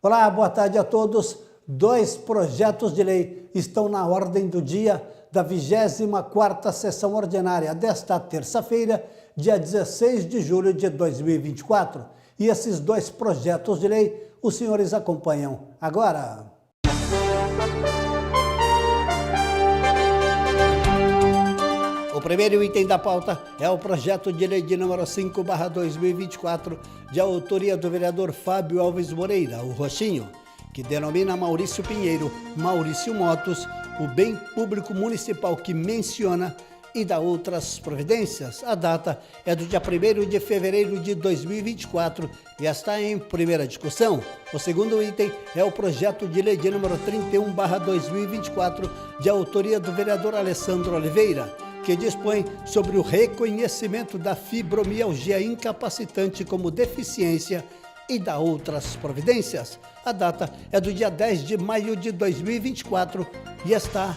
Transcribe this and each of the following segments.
Olá, boa tarde a todos. 2 projetos de lei estão na ordem do dia da 24ª sessão ordinária desta terça-feira, dia 16 de julho de 2024. E esses 2 projetos de lei os senhores acompanham agora. O primeiro item da pauta é o projeto de lei de número 5/2024, de autoria do vereador Fábio Alves Moreira, o Roxinho, que denomina Maurício Pinheiro, Maurício Motos, o bem público municipal que menciona e dá outras providências. A data é do dia 1º de fevereiro de 2024 e está em primeira discussão. O segundo item é o projeto de lei de número 31/2024, de autoria do vereador Alessandro Oliveira, que dispõe sobre o reconhecimento da fibromialgia incapacitante como deficiência e dá outras providências. A data é do dia 10 de maio de 2024 e está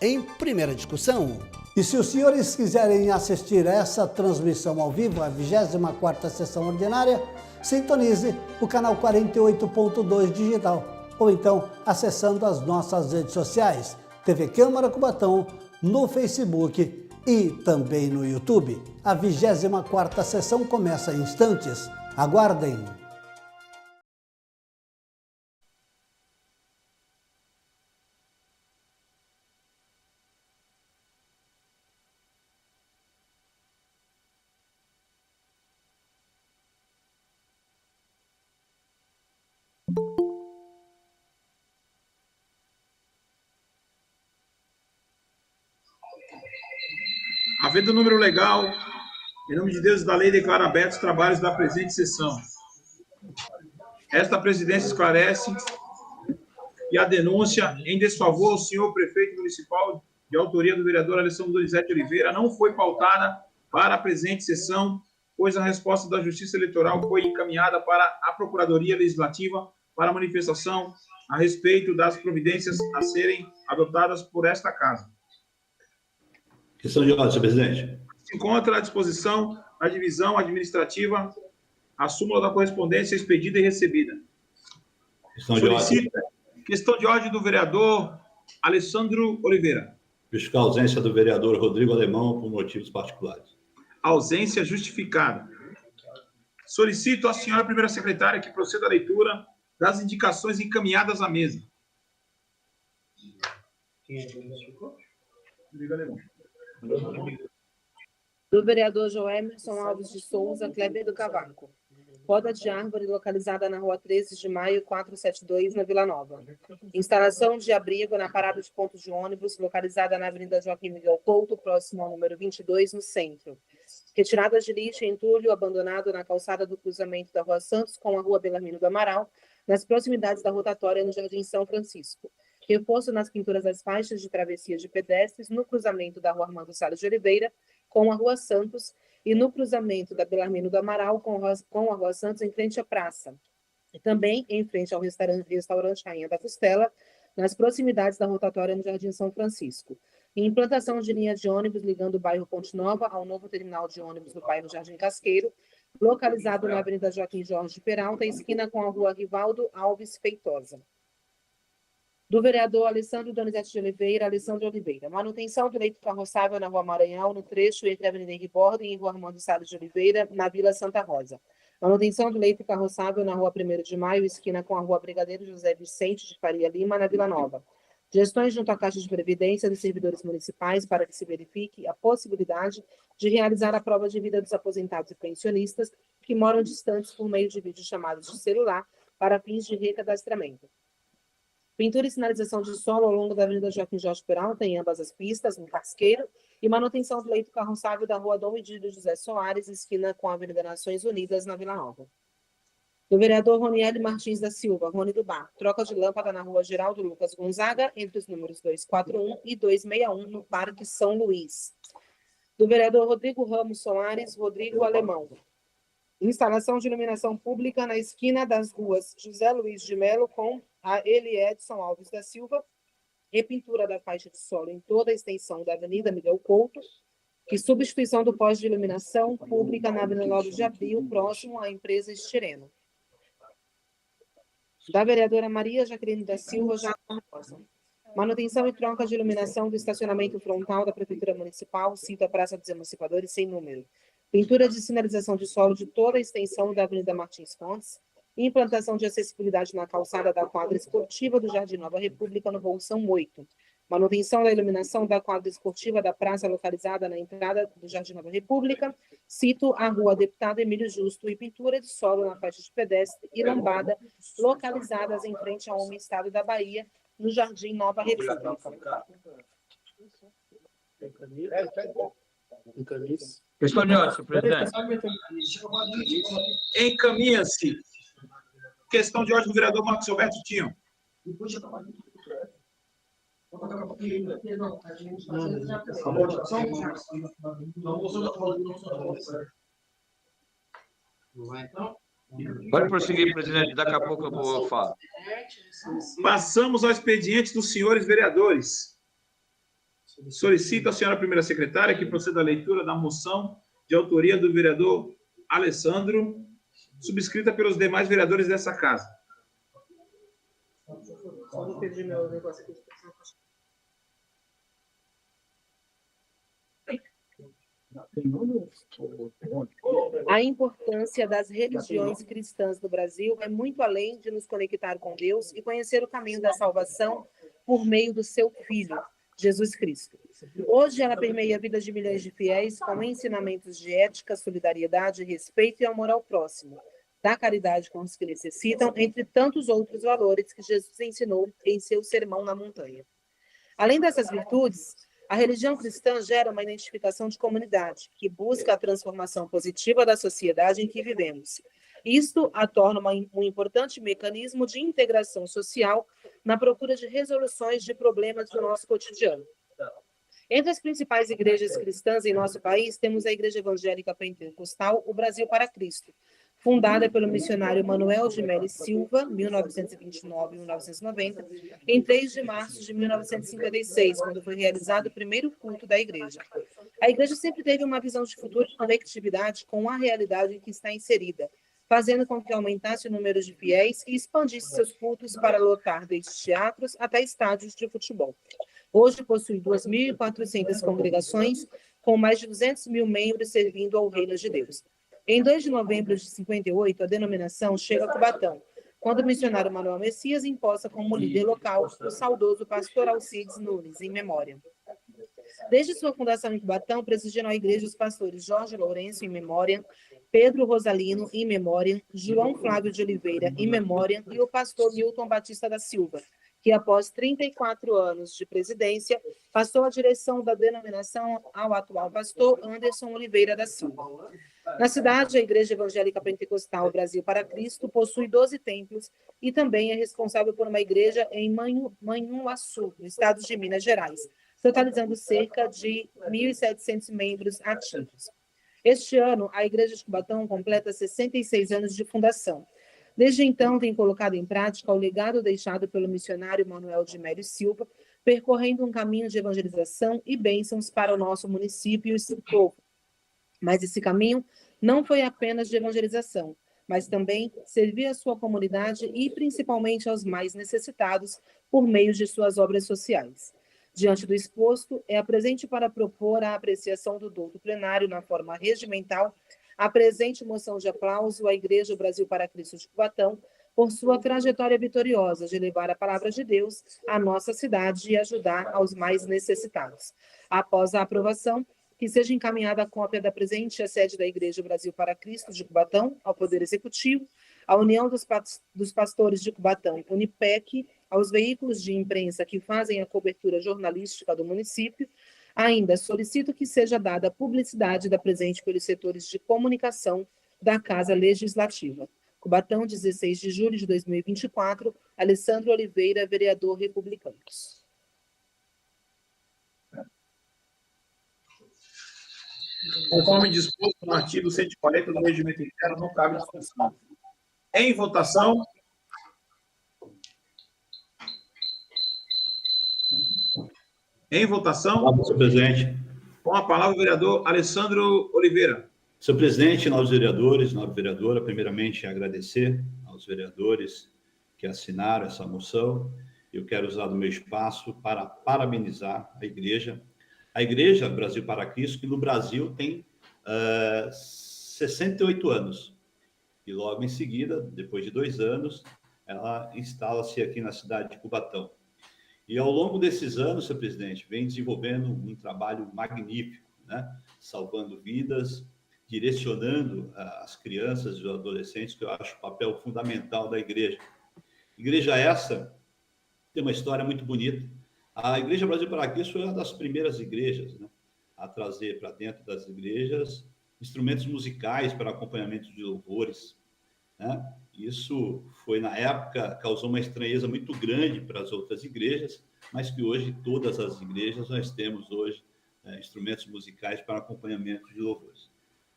em primeira discussão. E se os senhores quiserem assistir a essa transmissão ao vivo, a 24ª sessão ordinária, sintonize o canal 48.2 digital, ou então acessando as nossas redes sociais, TV Câmara Cubatão, no Facebook e também no YouTube. A 24ª sessão começa em instantes. Aguardem! Havendo número legal, em nome de Deus e da lei, declaro abertos os trabalhos da presente sessão. Esta presidência esclarece que a denúncia em desfavor ao senhor prefeito municipal, de autoria do vereador Alessandro Donizete Oliveira, não foi pautada para a presente sessão, pois a resposta da Justiça Eleitoral foi encaminhada para a Procuradoria Legislativa para manifestação a respeito das providências a serem adotadas por esta Casa. Questão de ordem, senhor presidente. Se encontra à disposição da divisão administrativa a súmula da correspondência expedida e recebida. Questão de ordem do vereador Alessandro Oliveira. Justificar a ausência do vereador Rodrigo Alemão por motivos particulares. Ausência justificada. Solicito à senhora primeira secretária que proceda à leitura das indicações encaminhadas à mesa. Rodrigo Alemão. Do vereador Joemerson Alves de Souza Kleber do Cavaco. Poda de árvore localizada na rua 13 de maio, 472, na Vila Nova. Instalação de abrigo na parada de pontos de ônibus localizada na Avenida Joaquim Miguel Couto, próximo ao número 22, no centro. Retirada de lixo e entulho abandonado na calçada do cruzamento da Rua Santos com a Rua Belarmino do Amaral, nas proximidades da rotatória no Jardim São Francisco. Reforço nas pinturas das faixas de travessia de pedestres no cruzamento da Rua Armando Salles de Oliveira com a Rua Santos e no cruzamento da Belarmino do Amaral com a Rua Santos em frente à praça. E também em frente ao restaurante Rainha da Costela, nas proximidades da rotatória no Jardim São Francisco. E implantação de linha de ônibus ligando o bairro Ponte Nova ao novo terminal de ônibus do bairro Jardim Casqueiro, localizado na Avenida Joaquim Jorge de Peralta, esquina com a Rua Rivaldo Alves Feitosa. Do vereador Alessandro Donizete de Oliveira, Alessandro Oliveira. Manutenção do leito carroçável na Rua Maranhão, no trecho entre a Avenida Henri Borden e Rua Armando Salles de Oliveira, na Vila Santa Rosa. Manutenção do leito carroçável na Rua 1º de Maio, esquina com a Rua Brigadeiro José Vicente de Faria Lima, na Vila Nova. Gestões junto à Caixa de Previdência dos servidores municipais para que se verifique a possibilidade de realizar a prova de vida dos aposentados e pensionistas que moram distantes por meio de videochamadas de celular para fins de recadastramento. Pintura e sinalização de solo ao longo da Avenida Joaquim Jorge Peralta, em ambas as pistas, no Casqueiro, e manutenção do leito carroçável da Rua Dom Edílio José Soares, esquina com a Avenida Nações Unidas, na Vila Nova. Do vereador Ronieli Martins da Silva, Rony do Bar, troca de lâmpada na Rua Geraldo Lucas Gonzaga, entre os números 241 e 261, no Parque São Luís. Do vereador Rodrigo Ramos Soares, Rodrigo Alemão. Instalação de iluminação pública na esquina das ruas José Luiz de Melo com a Eliedson Alves da Silva, repintura da faixa de solo em toda a extensão da Avenida Miguel Couto, e substituição do poste de iluminação pública na Avenida 9 de Abril, próximo à empresa Estireno. Da vereadora Maria Jaqueline da Silva Jacques Rosa. Manutenção e troca de iluminação do estacionamento frontal da Prefeitura Municipal, cito a Praça dos Emancipadores, sem número. Pintura de sinalização de solo de toda a extensão da Avenida Martins Fontes. Implantação de acessibilidade na calçada da quadra esportiva do Jardim Nova República, no voo São 8. Manutenção da iluminação da quadra esportiva da praça localizada na entrada do Jardim Nova República. Cito a Rua Deputado Emílio Justo e pintura de solo na faixa de pedestre e lombada, localizadas em frente ao Home Estado da Bahia, no Jardim Nova República. Questão de ordem, senhor presidente. Encaminha-se. Questão de ordem do vereador Marcos Alberto Tinho. Pode prosseguir, presidente. Daqui a pouco eu falo. Passamos ao expediente dos senhores vereadores. Solicito à senhora primeira secretária que proceda à leitura da moção de autoria do vereador Alessandro, subscrita pelos demais vereadores dessa casa. A importância das religiões cristãs no Brasil é muito além de nos conectar com Deus e conhecer o caminho da salvação por meio do seu Filho, Jesus Cristo. Hoje ela permeia a vida de milhões de fiéis com ensinamentos de ética, solidariedade, respeito e amor ao próximo, da caridade com os que necessitam, entre tantos outros valores que Jesus ensinou em seu Sermão na Montanha. Além dessas virtudes, a religião cristã gera uma identificação de comunidade, que busca a transformação positiva da sociedade em que vivemos. Isto a torna um importante mecanismo de integração social na procura de resoluções de problemas do nosso cotidiano. Entre as principais igrejas cristãs em nosso país, temos a Igreja Evangélica Pentecostal, o Brasil para Cristo, fundada pelo missionário Manuel de Melo Silva, 1929-1990, em 3 de março de 1956, quando foi realizado o primeiro culto da igreja. A igreja sempre teve uma visão de futuro e conectividade com a realidade em que está inserida, fazendo com que aumentasse o número de fiéis e expandisse seus cultos para lotar desde teatros até estádios de futebol. Hoje possui 2.400 congregações, com mais de 200 mil membros servindo ao reino de Deus. Em 2 de novembro de 58, a denominação chega a Cubatão, quando o missionário Manuel Messias imposta como líder local o saudoso pastor Alcides Nunes, em memória. Desde sua fundação em Cubatão, presidiram a igreja os pastores Jorge Lourenço, em memória, Pedro Rosalino, em memória, João Flávio de Oliveira, em memória, e o pastor Milton Batista da Silva, que após 34 anos de presidência, passou a direção da denominação ao atual pastor Anderson Oliveira da Silva. Na cidade, a Igreja Evangélica Pentecostal Brasil para Cristo possui 12 templos e também é responsável por uma igreja em Manhuaçu, no estado de Minas Gerais, totalizando cerca de 1.700 membros ativos. Este ano, a Igreja de Cubatão completa 66 anos de fundação. Desde então, tem colocado em prática o legado deixado pelo missionário Manuel de Melo Silva, percorrendo um caminho de evangelização e bênçãos para o nosso município e seu povo. Mas esse caminho não foi apenas de evangelização, mas também servir a sua comunidade e principalmente aos mais necessitados por meio de suas obras sociais. Diante do exposto, é presente para propor a apreciação do douto plenário na forma regimental a presente moção de aplauso à Igreja Brasil para Cristo de Cubatão por sua trajetória vitoriosa de levar a palavra de Deus à nossa cidade e ajudar aos mais necessitados. Após a aprovação, que seja encaminhada a cópia da presente à sede da Igreja Brasil para Cristo de Cubatão, ao Poder Executivo, à União dos Pastores de Cubatão, Unipec, aos veículos de imprensa que fazem a cobertura jornalística do município. Ainda solicito que seja dada publicidade da presente pelos setores de comunicação da Casa Legislativa. Cubatão, 16 de julho de 2024, Alessandro Oliveira, vereador republicano. Conforme disposto no artigo 140 do Regimento Interno, não cabe discussão. Em votação. Em votação. Senhor presidente. Com a palavra o vereador Alessandro Oliveira. Senhor presidente, novos vereadores, nova vereadora, primeiramente agradecer aos vereadores que assinaram essa moção. Eu quero usar do meu espaço para parabenizar a Igreja Brasil para Cristo, que no Brasil tem 68 anos. E logo em seguida, depois de 2 anos, ela instala-se aqui na cidade de Cubatão. E ao longo desses anos, senhor presidente, vem desenvolvendo um trabalho magnífico, né? Salvando vidas, direcionando as crianças e os adolescentes, que eu acho o papel fundamental da igreja. Igreja essa tem uma história muito bonita. A Igreja Brasil para Cristo foi uma das primeiras igrejas, né, a trazer para dentro das igrejas instrumentos musicais para acompanhamento de louvores, né? Isso foi, na época, causou uma estranheza muito grande para as outras igrejas, mas que hoje, todas as igrejas, nós temos hoje instrumentos musicais para acompanhamento de louvores.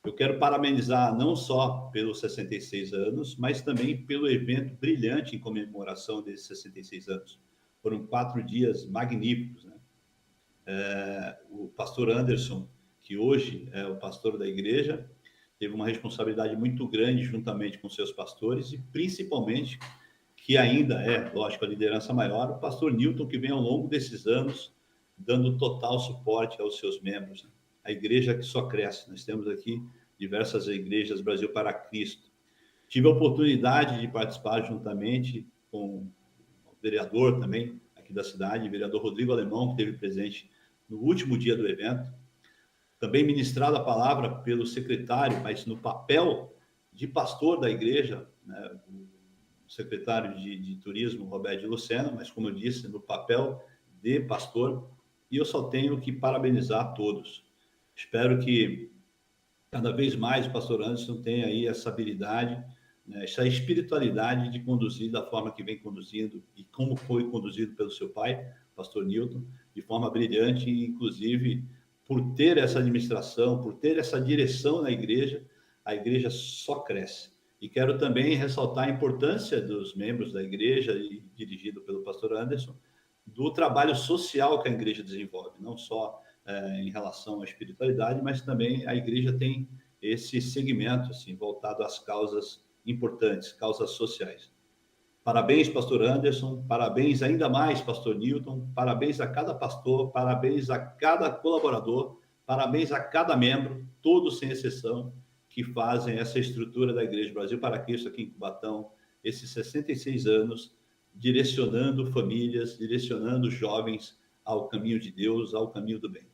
Eu quero parabenizar não só pelos 66 anos, mas também pelo evento brilhante em comemoração desses 66 anos. Foram 4 dias magníficos, né? O pastor Anderson, que hoje é o pastor da igreja, teve uma responsabilidade muito grande juntamente com seus pastores e principalmente, que ainda é, lógico, a liderança maior, o pastor Newton, que vem ao longo desses anos dando total suporte aos seus membros, né? A igreja que só cresce. Nós temos aqui diversas igrejas Brasil para Cristo. Tive a oportunidade de participar juntamente com o vereador também aqui da cidade, o vereador Rodrigo Alemão, que esteve presente no último dia do evento. Também ministrado a palavra pelo secretário, mas no papel de pastor da igreja, né, o secretário de Turismo, Roberto de Lucena, mas, como eu disse, no papel de pastor. E eu só tenho que parabenizar a todos. Espero que cada vez mais o pastor Anderson tenha aí essa habilidade, né, essa espiritualidade de conduzir da forma que vem conduzindo e como foi conduzido pelo seu pai, pastor Newton, de forma brilhante, e inclusive por ter essa administração, por ter essa direção na igreja, a igreja só cresce. E quero também ressaltar a importância dos membros da igreja, e dirigido pelo pastor Anderson, do trabalho social que a igreja desenvolve, não só em relação à espiritualidade, mas também a igreja tem esse segmento assim, voltado às causas importantes, causas sociais. Parabéns, pastor Anderson, parabéns ainda mais, pastor Newton, parabéns a cada pastor, parabéns a cada colaborador, parabéns a cada membro, todos sem exceção, que fazem essa estrutura da Igreja Brasil para Cristo aqui em Cubatão, esses 66 anos, direcionando famílias, direcionando jovens ao caminho de Deus, ao caminho do bem.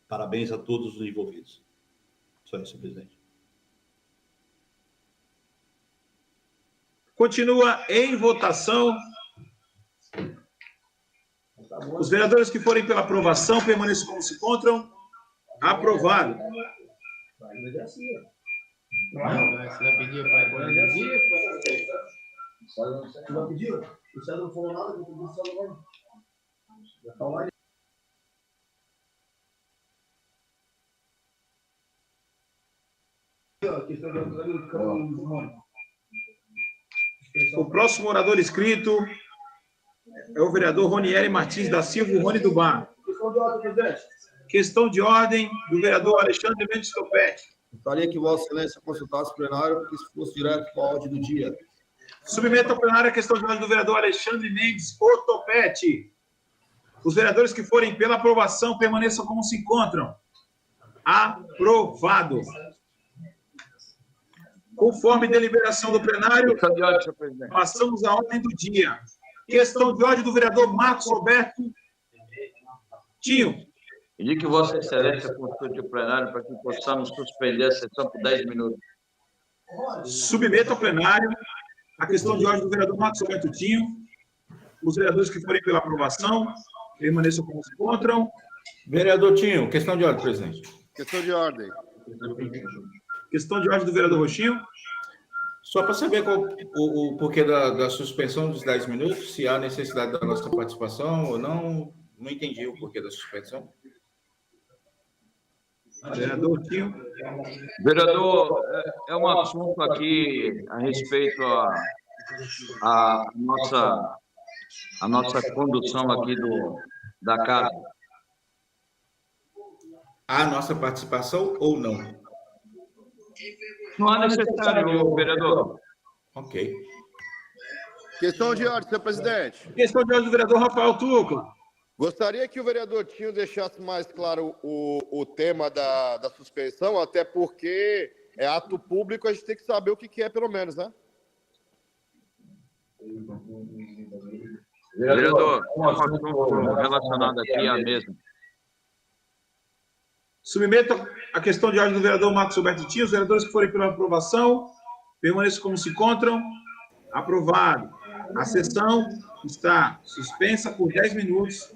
Parabéns a todos os envolvidos. Só isso, presidente. Continua em votação. Os vereadores que forem pela aprovação permaneçam como se encontram. Aprovado. O próximo orador inscrito é o vereador Ronieri Martins da Silva, Rony do Bar. Questão de ordem, presidente. Questão de ordem do vereador Alexandre Mendes Topete. Gostaria que Vossa Excelência consultasse o plenário, porque isso fosse direto para a ordem do dia. Submeto ao plenário a questão de ordem do vereador Alexandre Mendes Topete. Os vereadores que forem pela aprovação permaneçam como se encontram. Aprovado. Conforme deliberação do plenário, passamos à ordem do dia. Questão de ordem do vereador Marcos Roberto Tinho. Pedi que Vossa Excelência consulte o plenário para que possamos suspender a sessão por 10 minutos. Submeto ao plenário a questão de ordem do vereador Marcos Roberto Tinho. Os vereadores que forem pela aprovação permaneçam como se encontram. Vereador Tinho, questão de ordem, presidente. Questão de ordem. Questão de ordem do vereador Roxinho. Só para saber qual o porquê da suspensão dos 10 minutos, se há necessidade da nossa participação ou não, não entendi o porquê da suspensão. Vereador Tinho. Vereador, é um assunto aqui a respeito à nossa condução aqui da casa. Há nossa participação ou não? Não há necessário, vereador. Ok. Questão de ordem, senhor presidente. Questão de ordem do vereador Rafael Tucla. Gostaria que o vereador Tinho deixasse mais claro o tema da suspensão, até porque é ato público, a gente tem que saber o que é, pelo menos, né? Vereador, um assunto relacionado aqui à mesa. Submeto a questão de ordem do vereador Marcos Alberto Tinho. Os vereadores que forem pela aprovação, permaneçam como se encontram. Aprovado. A sessão está suspensa por 10 minutos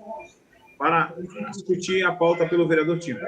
para discutir a pauta pelo vereador Tinho.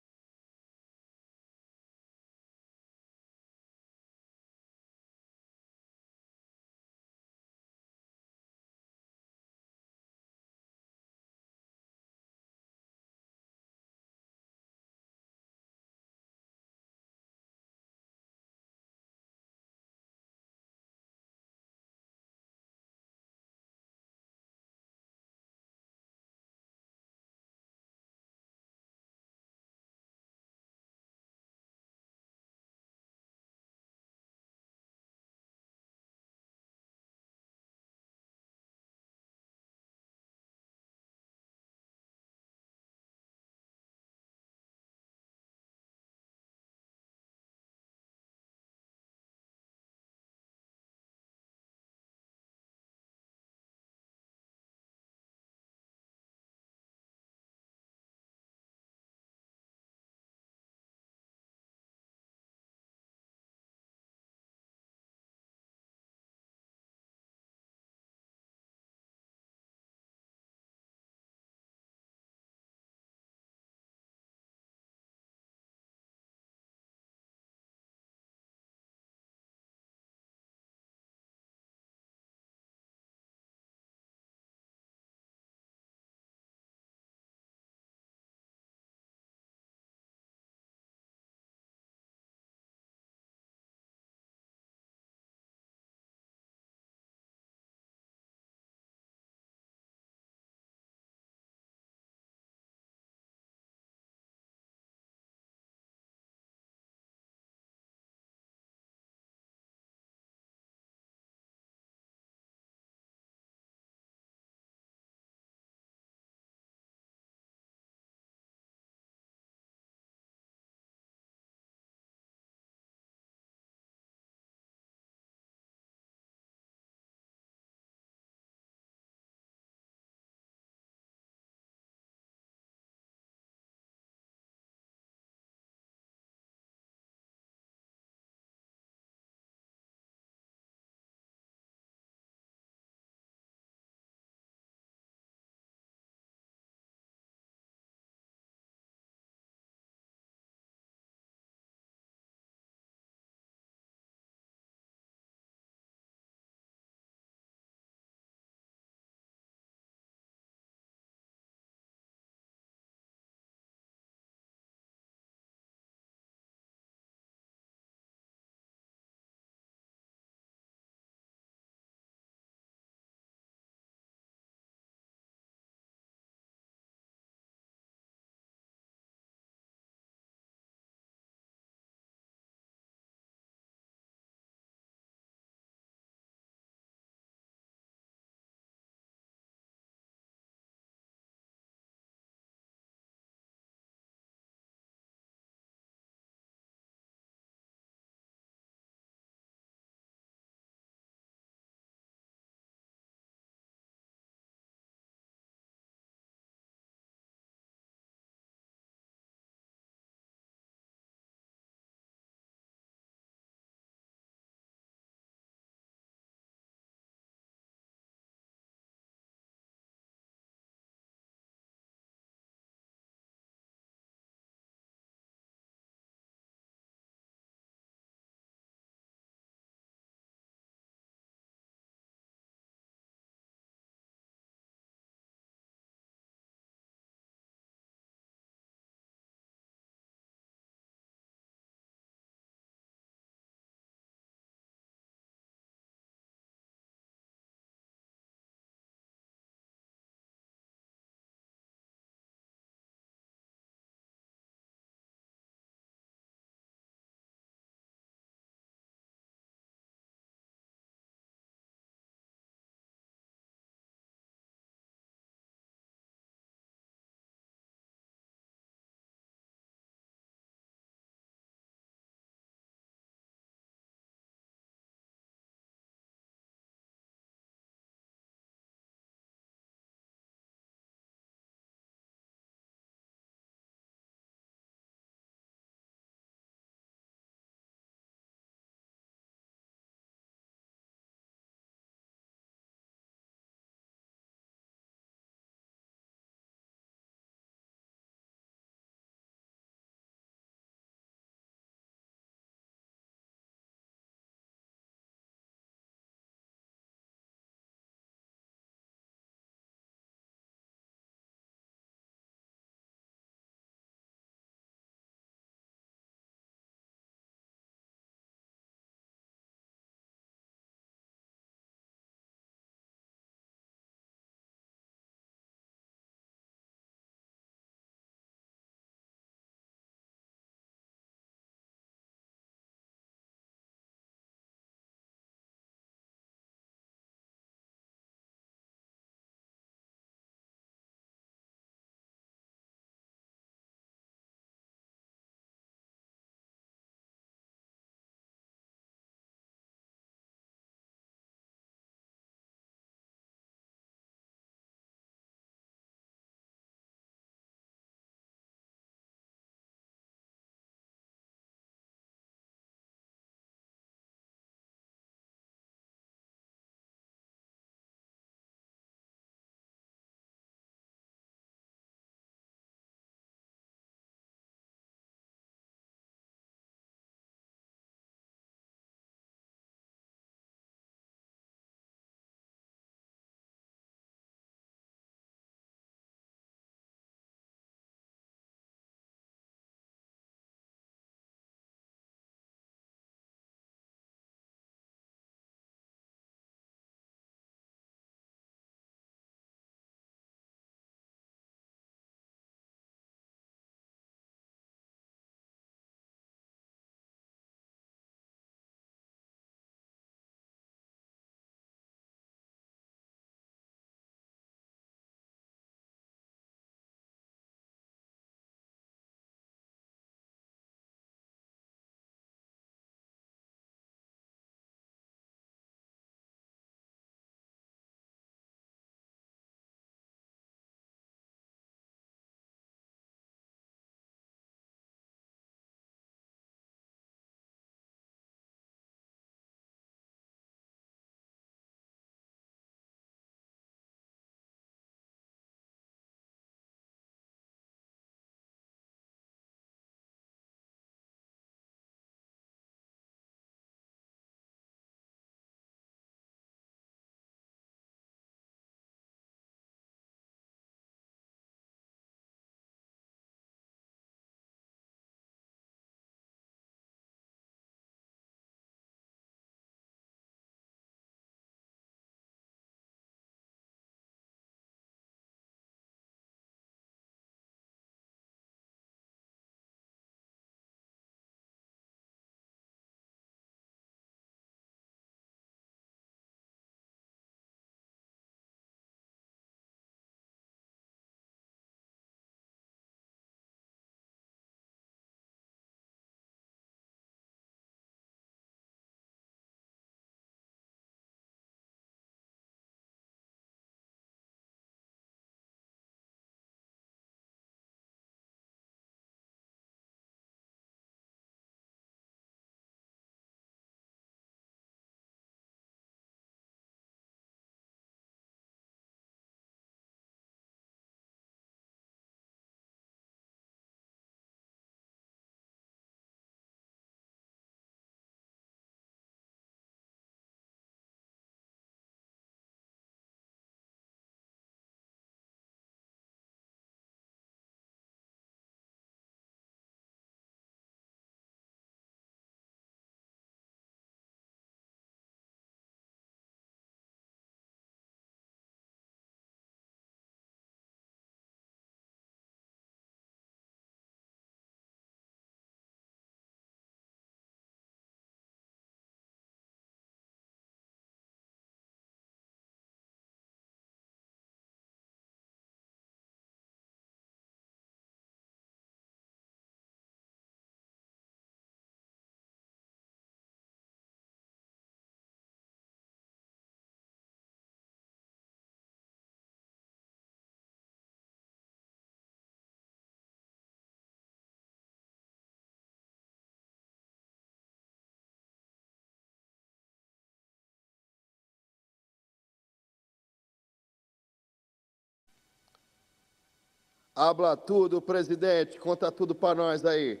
Habla tudo, presidente. Conta tudo para nós aí.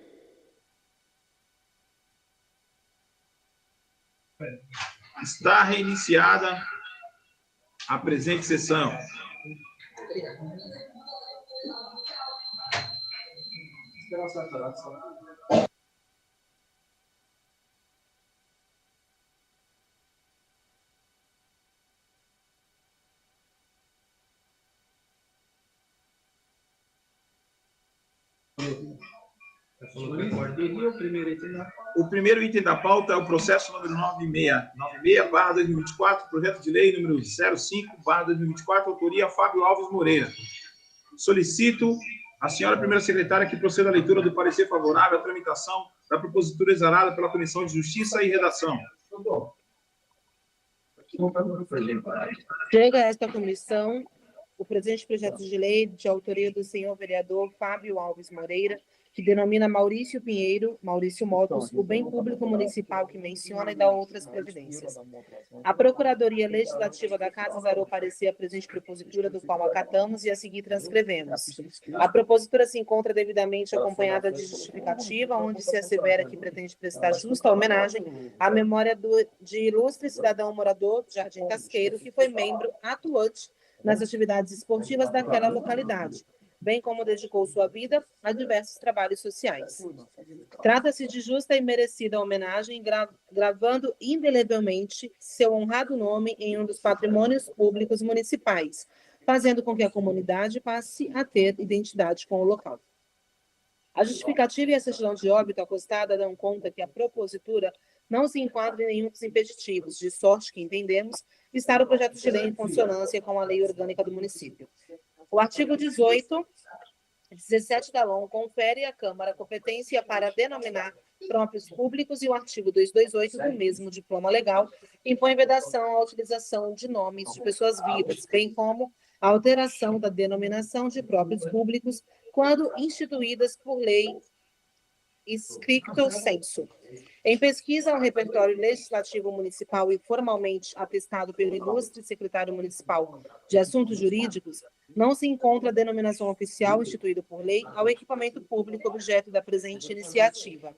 Está reiniciada a presente sessão. O primeiro item da pauta é o processo número 96/2024, projeto de lei número 05/2024, autoria Fábio Alves Moreira. Solicito a senhora primeira secretária que proceda à leitura do parecer favorável à tramitação da propositura exarada pela Comissão de Justiça e Redação. Chega a esta comissão o presente projeto de lei de autoria do senhor vereador Fábio Alves Moreira, que denomina Maurício Pinheiro, Maurício Motos, o bem público municipal que menciona e dá outras previdências. A Procuradoria Legislativa da Casa exarou parecer a presente propositura, do qual acatamos e a seguir transcrevemos. A propositura se encontra devidamente acompanhada de justificativa, onde se assevera que pretende prestar justa homenagem à memória de ilustre cidadão morador de Jardim Casqueiro, que foi membro atuante nas atividades esportivas daquela localidade, bem como dedicou sua vida a diversos trabalhos sociais. Trata-se de justa e merecida homenagem, gravando indelevelmente seu honrado nome em um dos patrimônios públicos municipais, fazendo com que a comunidade passe a ter identidade com o local. A justificativa e a certidão de óbito acostada dão conta que a propositura não se enquadra em nenhum dos impeditivos, de sorte que entendemos estar o projeto de lei em consonância com a lei orgânica do município. O artigo 17 da LOM confere à Câmara competência para denominar próprios públicos e o artigo 228 do mesmo diploma legal impõe vedação à utilização de nomes de pessoas vivas, bem como a alteração da denominação de próprios públicos quando instituídas por lei stricto sensu. Em pesquisa ao repertório legislativo municipal e formalmente atestado pelo ilustre secretário municipal de Assuntos Jurídicos, não se encontra a denominação oficial instituída por lei ao equipamento público objeto da presente iniciativa.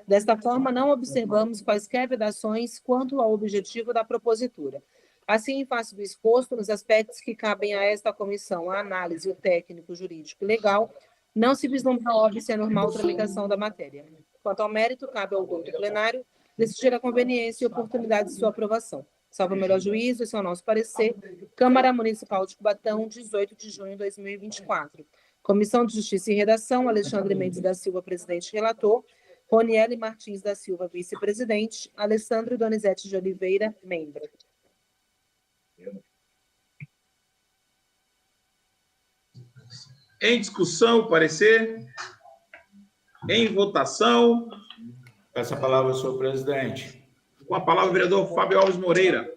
Desta forma, não observamos quaisquer vedações quanto ao objetivo da propositura. Assim, em face do exposto, nos aspectos que cabem a esta comissão a análise o técnico, jurídico e legal, não se vislumbra óbvio e a normal tramitação da matéria. Quanto ao mérito, cabe ao autor do plenário decidir a conveniência e oportunidade de sua aprovação. Salvo o melhor juízo, esse é o nosso parecer. Câmara Municipal de Cubatão, 18 de junho de 2024. Comissão de Justiça e Redação, Alexandre Mendes da Silva, presidente e relator. Roniele Martins da Silva, vice-presidente. Alessandro Donizete de Oliveira, membro. Em discussão, parecer. Em votação. Peço a palavra ao senhor presidente. Com a palavra, o vereador Fábio Alves Moreira.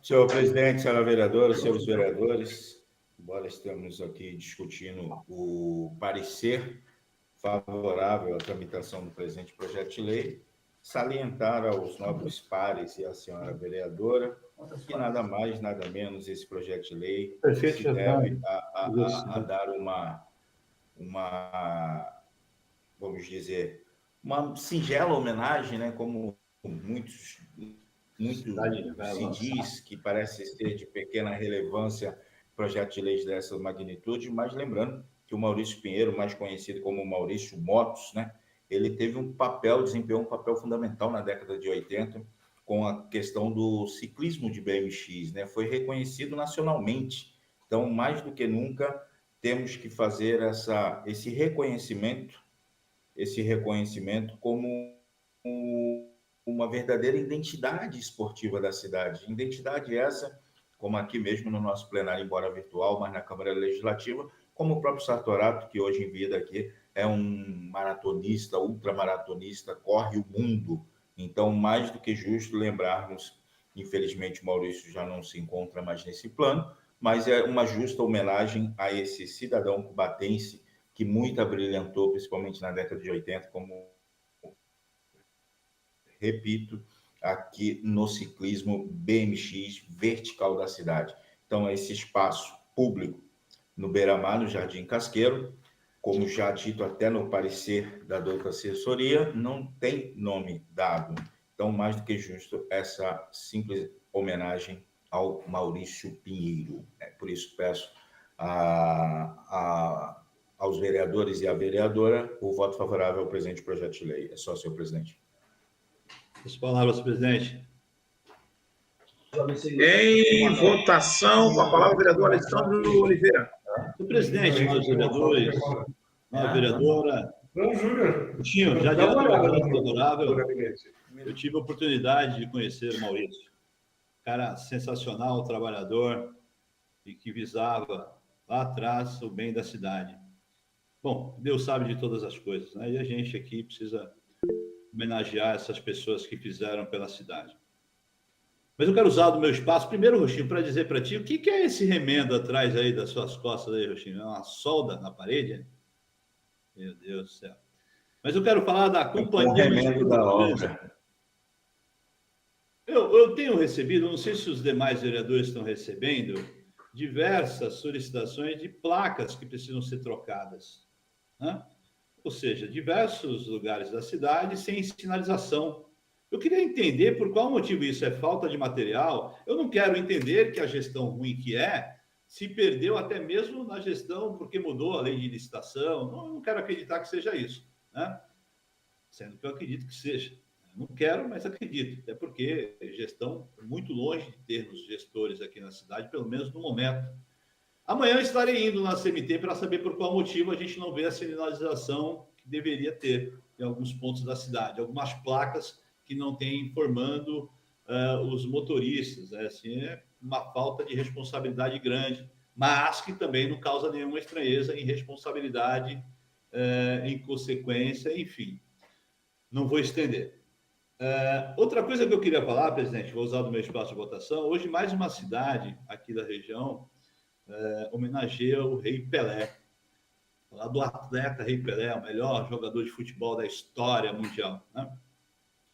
Senhor presidente, senhora vereadora, senhores vereadores, embora estamos aqui discutindo o parecer favorável à tramitação do presente projeto de lei, salientar aos nobres pares e à senhora vereadora que nada mais, nada menos esse projeto de lei se deve a dar uma, vamos dizer, uma singela homenagem, né, como muito se diz, que parece ser de pequena relevância projeto de lei dessa magnitude, mas lembrando que o Maurício Pinheiro, mais conhecido como Maurício Motos, né, ele desempenhou um papel fundamental na década de 80 com a questão do ciclismo de BMX, né, foi reconhecido nacionalmente. Então, mais do que nunca, temos que fazer esse reconhecimento como uma verdadeira identidade esportiva da cidade. Identidade essa, como aqui mesmo no nosso plenário, embora virtual, mas na Câmara Legislativa, como o próprio Sartorato, que hoje em vida aqui é um maratonista, ultramaratonista, corre o mundo. Então, mais do que justo lembrarmos, infelizmente o Maurício já não se encontra mais nesse plano, mas é uma justa homenagem a esse cidadão cubatense que muito abrilhantou, principalmente na década de 80, como, repito, aqui no ciclismo BMX vertical da cidade. Então, esse espaço público no Beira-Mar, no Jardim Casqueiro, como já dito até no parecer da doutora assessoria, não tem nome dado. Então, mais do que justo, essa simples homenagem ao Maurício Pinheiro. Por isso, peço aos vereadores e à vereadora o voto favorável ao presente projeto de lei. É só, senhor presidente. As palavras, presidente. Em votação, com a palavra o vereador Alessandro Oliveira. Senhor presidente, nós vereadores, nós vereadora, Tinho, já deu uma voto favorável. Eu tive a oportunidade de conhecer o Maurício. Cara sensacional, trabalhador, e que visava lá atrás o bem da cidade. Bom, Deus sabe de todas as coisas, né? E a gente aqui precisa homenagear essas pessoas que fizeram pela cidade. Mas eu quero usar do meu espaço, primeiro, Roxinho, para dizer para ti, o que é esse remendo atrás aí das suas costas aí, Roxinho? É uma solda na parede? Meu Deus do céu. Mas eu quero falar da companhia... remendo da obra. Eu tenho recebido, não sei se os demais vereadores estão recebendo, diversas solicitações de placas que precisam ser trocadas, né? Ou seja, diversos lugares da cidade sem sinalização. Eu queria entender por qual motivo isso é falta de material. Eu não quero entender que a gestão ruim que se perdeu até mesmo na gestão porque mudou a lei de licitação. Não quero acreditar que seja isso, né? Sendo que eu acredito que seja. Não quero, mas acredito, até porque gestão é muito longe de termos gestores aqui na cidade, pelo menos no momento. Amanhã eu estarei indo na CMT para saber por qual motivo a gente não vê a sinalização que deveria ter em alguns pontos da cidade, algumas placas que não têm informando os motoristas, né? Assim, é uma falta de responsabilidade grande, mas que também não causa nenhuma estranheza em responsabilidade, em consequência, enfim. Não vou estender. Outra coisa que eu queria falar, presidente, vou usar do meu espaço de votação, hoje mais uma cidade aqui da região homenageia o Rei Pelé. Falar do atleta Rei Pelé, o melhor jogador de futebol da história mundial, né?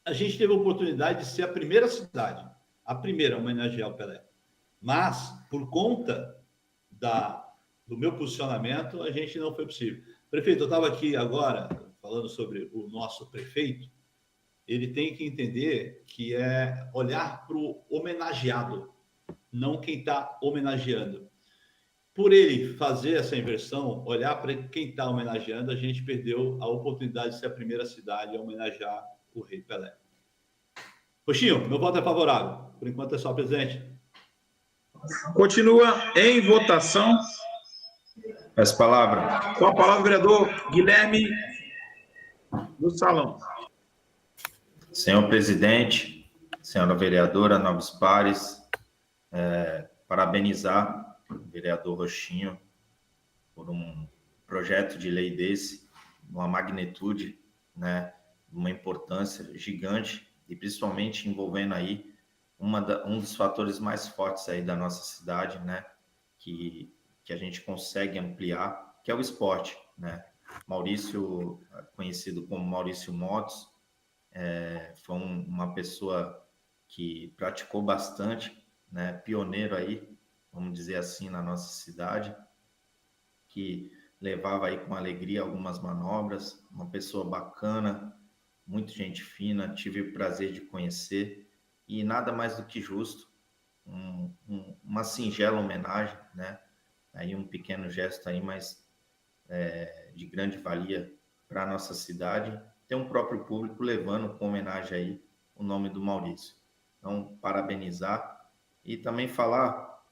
A gente teve a oportunidade de ser a primeira cidade, a primeira a homenagear o Pelé. Mas, por conta do meu posicionamento, a gente não foi possível. Prefeito, eu estava aqui agora falando sobre o nosso prefeito. Ele tem que entender que é olhar para o homenageado, não quem está homenageando. Por ele fazer essa inversão, olhar para quem está homenageando, a gente perdeu a oportunidade de ser a primeira cidade a homenagear o Rei Pelé. Roxinho, meu voto é favorável. Por enquanto é só, presidente. Continua em votação. Peço palavra. Com a palavra o vereador Guilherme do Salão. Senhor presidente, senhora vereadora, nobres pares, parabenizar o vereador Roxinho por um projeto de lei desse, uma magnitude, né, uma importância gigante e principalmente envolvendo aí um dos fatores mais fortes aí da nossa cidade, né, que a gente consegue ampliar, que é o esporte, né? Maurício, conhecido como Maurício Motos, foi uma pessoa que praticou bastante, né, pioneiro aí, vamos dizer assim, na nossa cidade, que levava aí com alegria algumas manobras, uma pessoa bacana, muito gente fina, tive o prazer de conhecer, e nada mais do que justo, uma singela homenagem, né, aí um pequeno gesto aí, mas de grande valia para a nossa cidade, ter um próprio público levando com homenagem aí o nome do Maurício. Então, parabenizar e também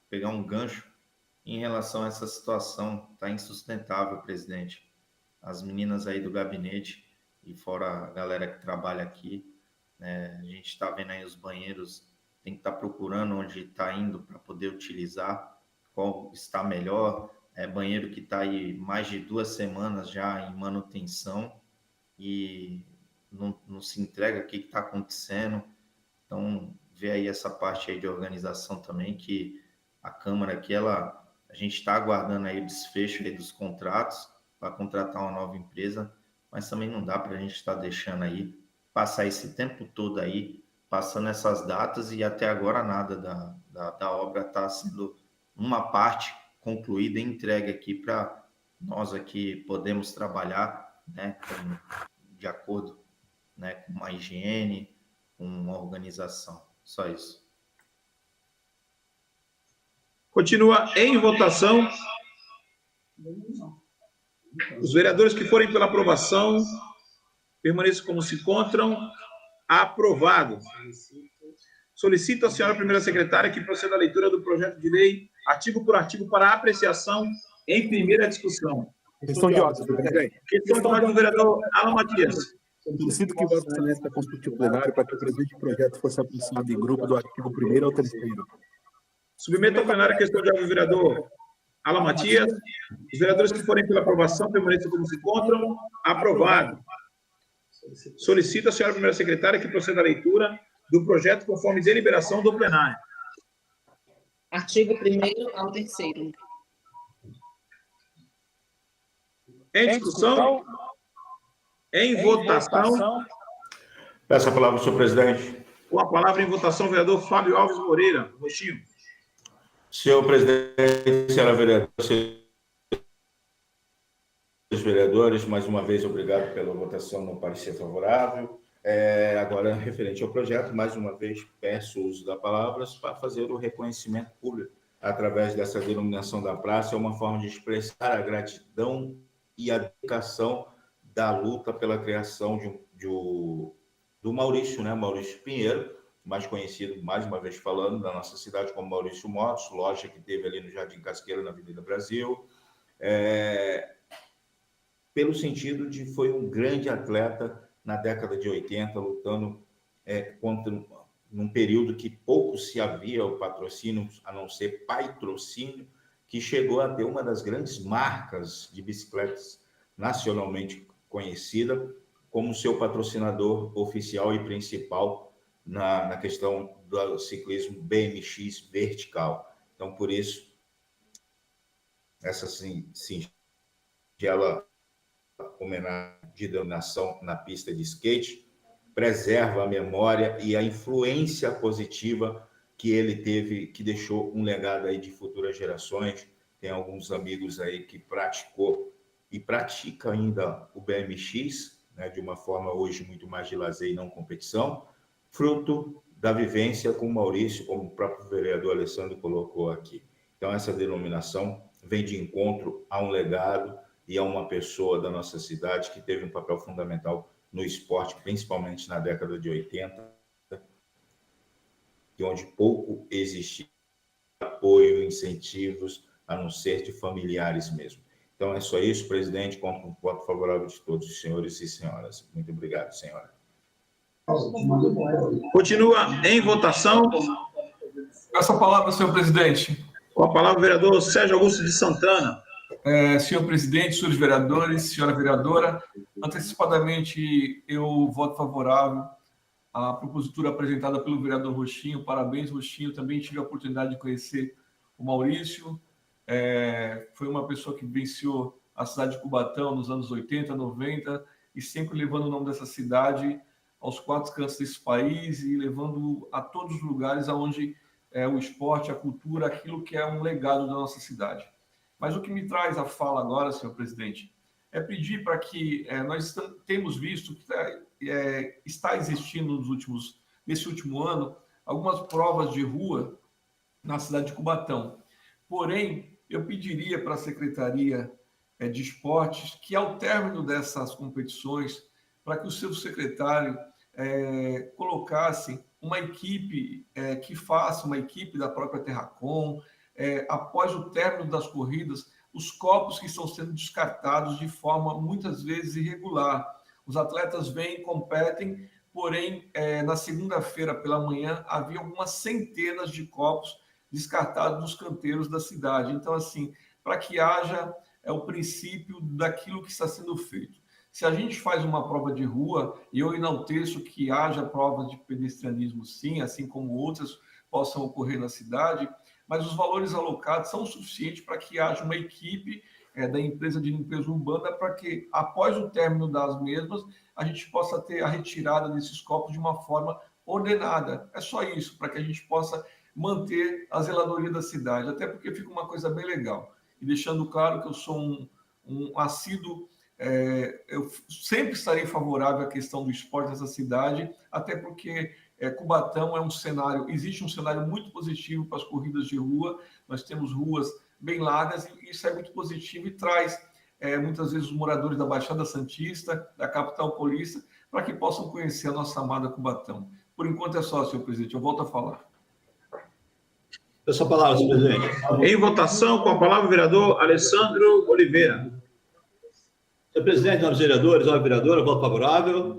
pegar um gancho em relação a essa situação. Está insustentável, presidente. As meninas aí do gabinete e fora a galera que trabalha aqui, né, a gente está vendo aí os banheiros, tem que estar procurando onde está indo para poder utilizar, qual está melhor. Banheiro que está aí mais de 2 semanas já em manutenção e não se entrega. O que está acontecendo? Então, vê aí essa parte aí de organização também, que a Câmara aqui, a gente está aguardando aí o desfecho aí dos contratos para contratar uma nova empresa, mas também não dá para a gente estar deixando aí, passar esse tempo todo aí, passando essas datas e até agora nada da obra está sendo uma parte concluída e entregue aqui para nós aqui podemos trabalhar, né, de acordo, né, com uma higiene, com uma organização. Só isso. Continua em votação. Os vereadores que forem pela aprovação, permaneçam como se encontram. Aprovado. Solicito à senhora primeira secretária que proceda à leitura do projeto de lei, artigo por artigo, para apreciação em primeira discussão. Questão de ordem, presidente. Questão de ordem do vereador Alan Matias. Solicito que Vossa Excelência consulte o plenário para que o presente projeto fosse apreciado em grupo do artigo 1º ao 3º. Submeto ao plenário a questão de ordem do vereador Alan Matias. Os vereadores que forem pela aprovação permaneçam como se encontram. Aprovado. Solicito à senhora primeira secretária que proceda à leitura do projeto conforme deliberação do plenário. Artigo 1º ao 3º. Em discussão? Em votação? Peço a palavra, senhor presidente. Com a palavra em votação, o vereador Fábio Alves Moreira. Roxinho. Senhor presidente, senhora vereadora, senhores vereadores, mais uma vez, obrigado pela votação no parecer favorável. Agora, referente ao projeto, mais uma vez, peço o uso da palavra para fazer o reconhecimento público através dessa denominação da praça. É uma forma de expressar a gratidão e a dedicação da luta pela criação do Maurício, né? Maurício Pinheiro, mais conhecido, mais uma vez falando, da nossa cidade como Maurício Motos, loja que teve ali no Jardim Casqueiro, na Avenida Brasil, pelo sentido de foi um grande atleta na década de 80, lutando num período que pouco se havia o patrocínio, a não ser patrocínio, que chegou a ter uma das grandes marcas de bicicletas nacionalmente conhecida como seu patrocinador oficial e principal na questão do ciclismo BMX vertical. Então, por isso, essa singela homenagem de denominação na pista de skate preserva a memória e a influência positiva que ele teve, que deixou um legado aí de futuras gerações. Tem alguns amigos aí que praticou e pratica ainda o BMX, né, de uma forma hoje muito mais de lazer e não competição, fruto da vivência com o Maurício, como o próprio vereador Alessandro colocou aqui. Então, essa denominação vem de encontro a um legado e a uma pessoa da nossa cidade que teve um papel fundamental no esporte, principalmente na década de 80, e onde pouco existia apoio, incentivos, a não ser de familiares mesmo. Então, é só isso, presidente. Conto com o voto favorável de todos os senhores e senhoras. Muito obrigado, senhora. Continua em votação. Peço a palavra, senhor presidente. Com a palavra, o vereador Sérgio Augusto de Santana. Senhor presidente, senhores vereadores, senhora vereadora, antecipadamente eu voto favorável à propositura apresentada pelo vereador Roxinho. Parabéns, Roxinho. Também tive a oportunidade de conhecer o Maurício. Foi uma pessoa que venceu a cidade de Cubatão nos anos 80, 90, e sempre levando o nome dessa cidade aos quatro cantos desse país e levando a todos os lugares onde o esporte, a cultura, aquilo que é um legado da nossa cidade. Mas o que me traz a fala agora, senhor presidente, é pedir para que nós temos visto que está existindo nesse último ano algumas provas de rua na cidade de Cubatão. Porém, eu pediria para a Secretaria de Esportes que, ao término dessas competições, para que o seu secretário colocasse uma equipe que faça uma equipe da própria Terracom, após o término das corridas, os copos que estão sendo descartados de forma muitas vezes irregular. Os atletas vêm, competem, porém, na segunda-feira pela manhã, havia algumas centenas de copos descartados nos canteiros da cidade. Então, assim, para que haja o princípio daquilo que está sendo feito. Se a gente faz uma prova de rua, e eu enalteço que haja provas de pedestrianismo, sim, assim como outras possam ocorrer na cidade, mas os valores alocados são suficientes para que haja uma equipe da empresa de limpeza urbana para que, após o término das mesmas, a gente possa ter a retirada desses copos de uma forma ordenada. É só isso, para que a gente possa manter a zeladoria da cidade, até porque fica uma coisa bem legal. E deixando claro que eu sou um assíduo, eu sempre estarei favorável à questão do esporte nessa cidade, até porque Cubatão é um cenário, existe um cenário muito positivo para as corridas de rua, nós temos ruas bem largas e isso é muito positivo e traz muitas vezes os moradores da Baixada Santista, da capital paulista, para que possam conhecer a nossa amada Cubatão. Por enquanto é só, senhor presidente, eu volto a falar. Essa palavra, senhor presidente. Em votação, com a palavra o vereador Alessandro Oliveira. Senhor presidente, senhores vereadores, senhora vereadora, voto favorável.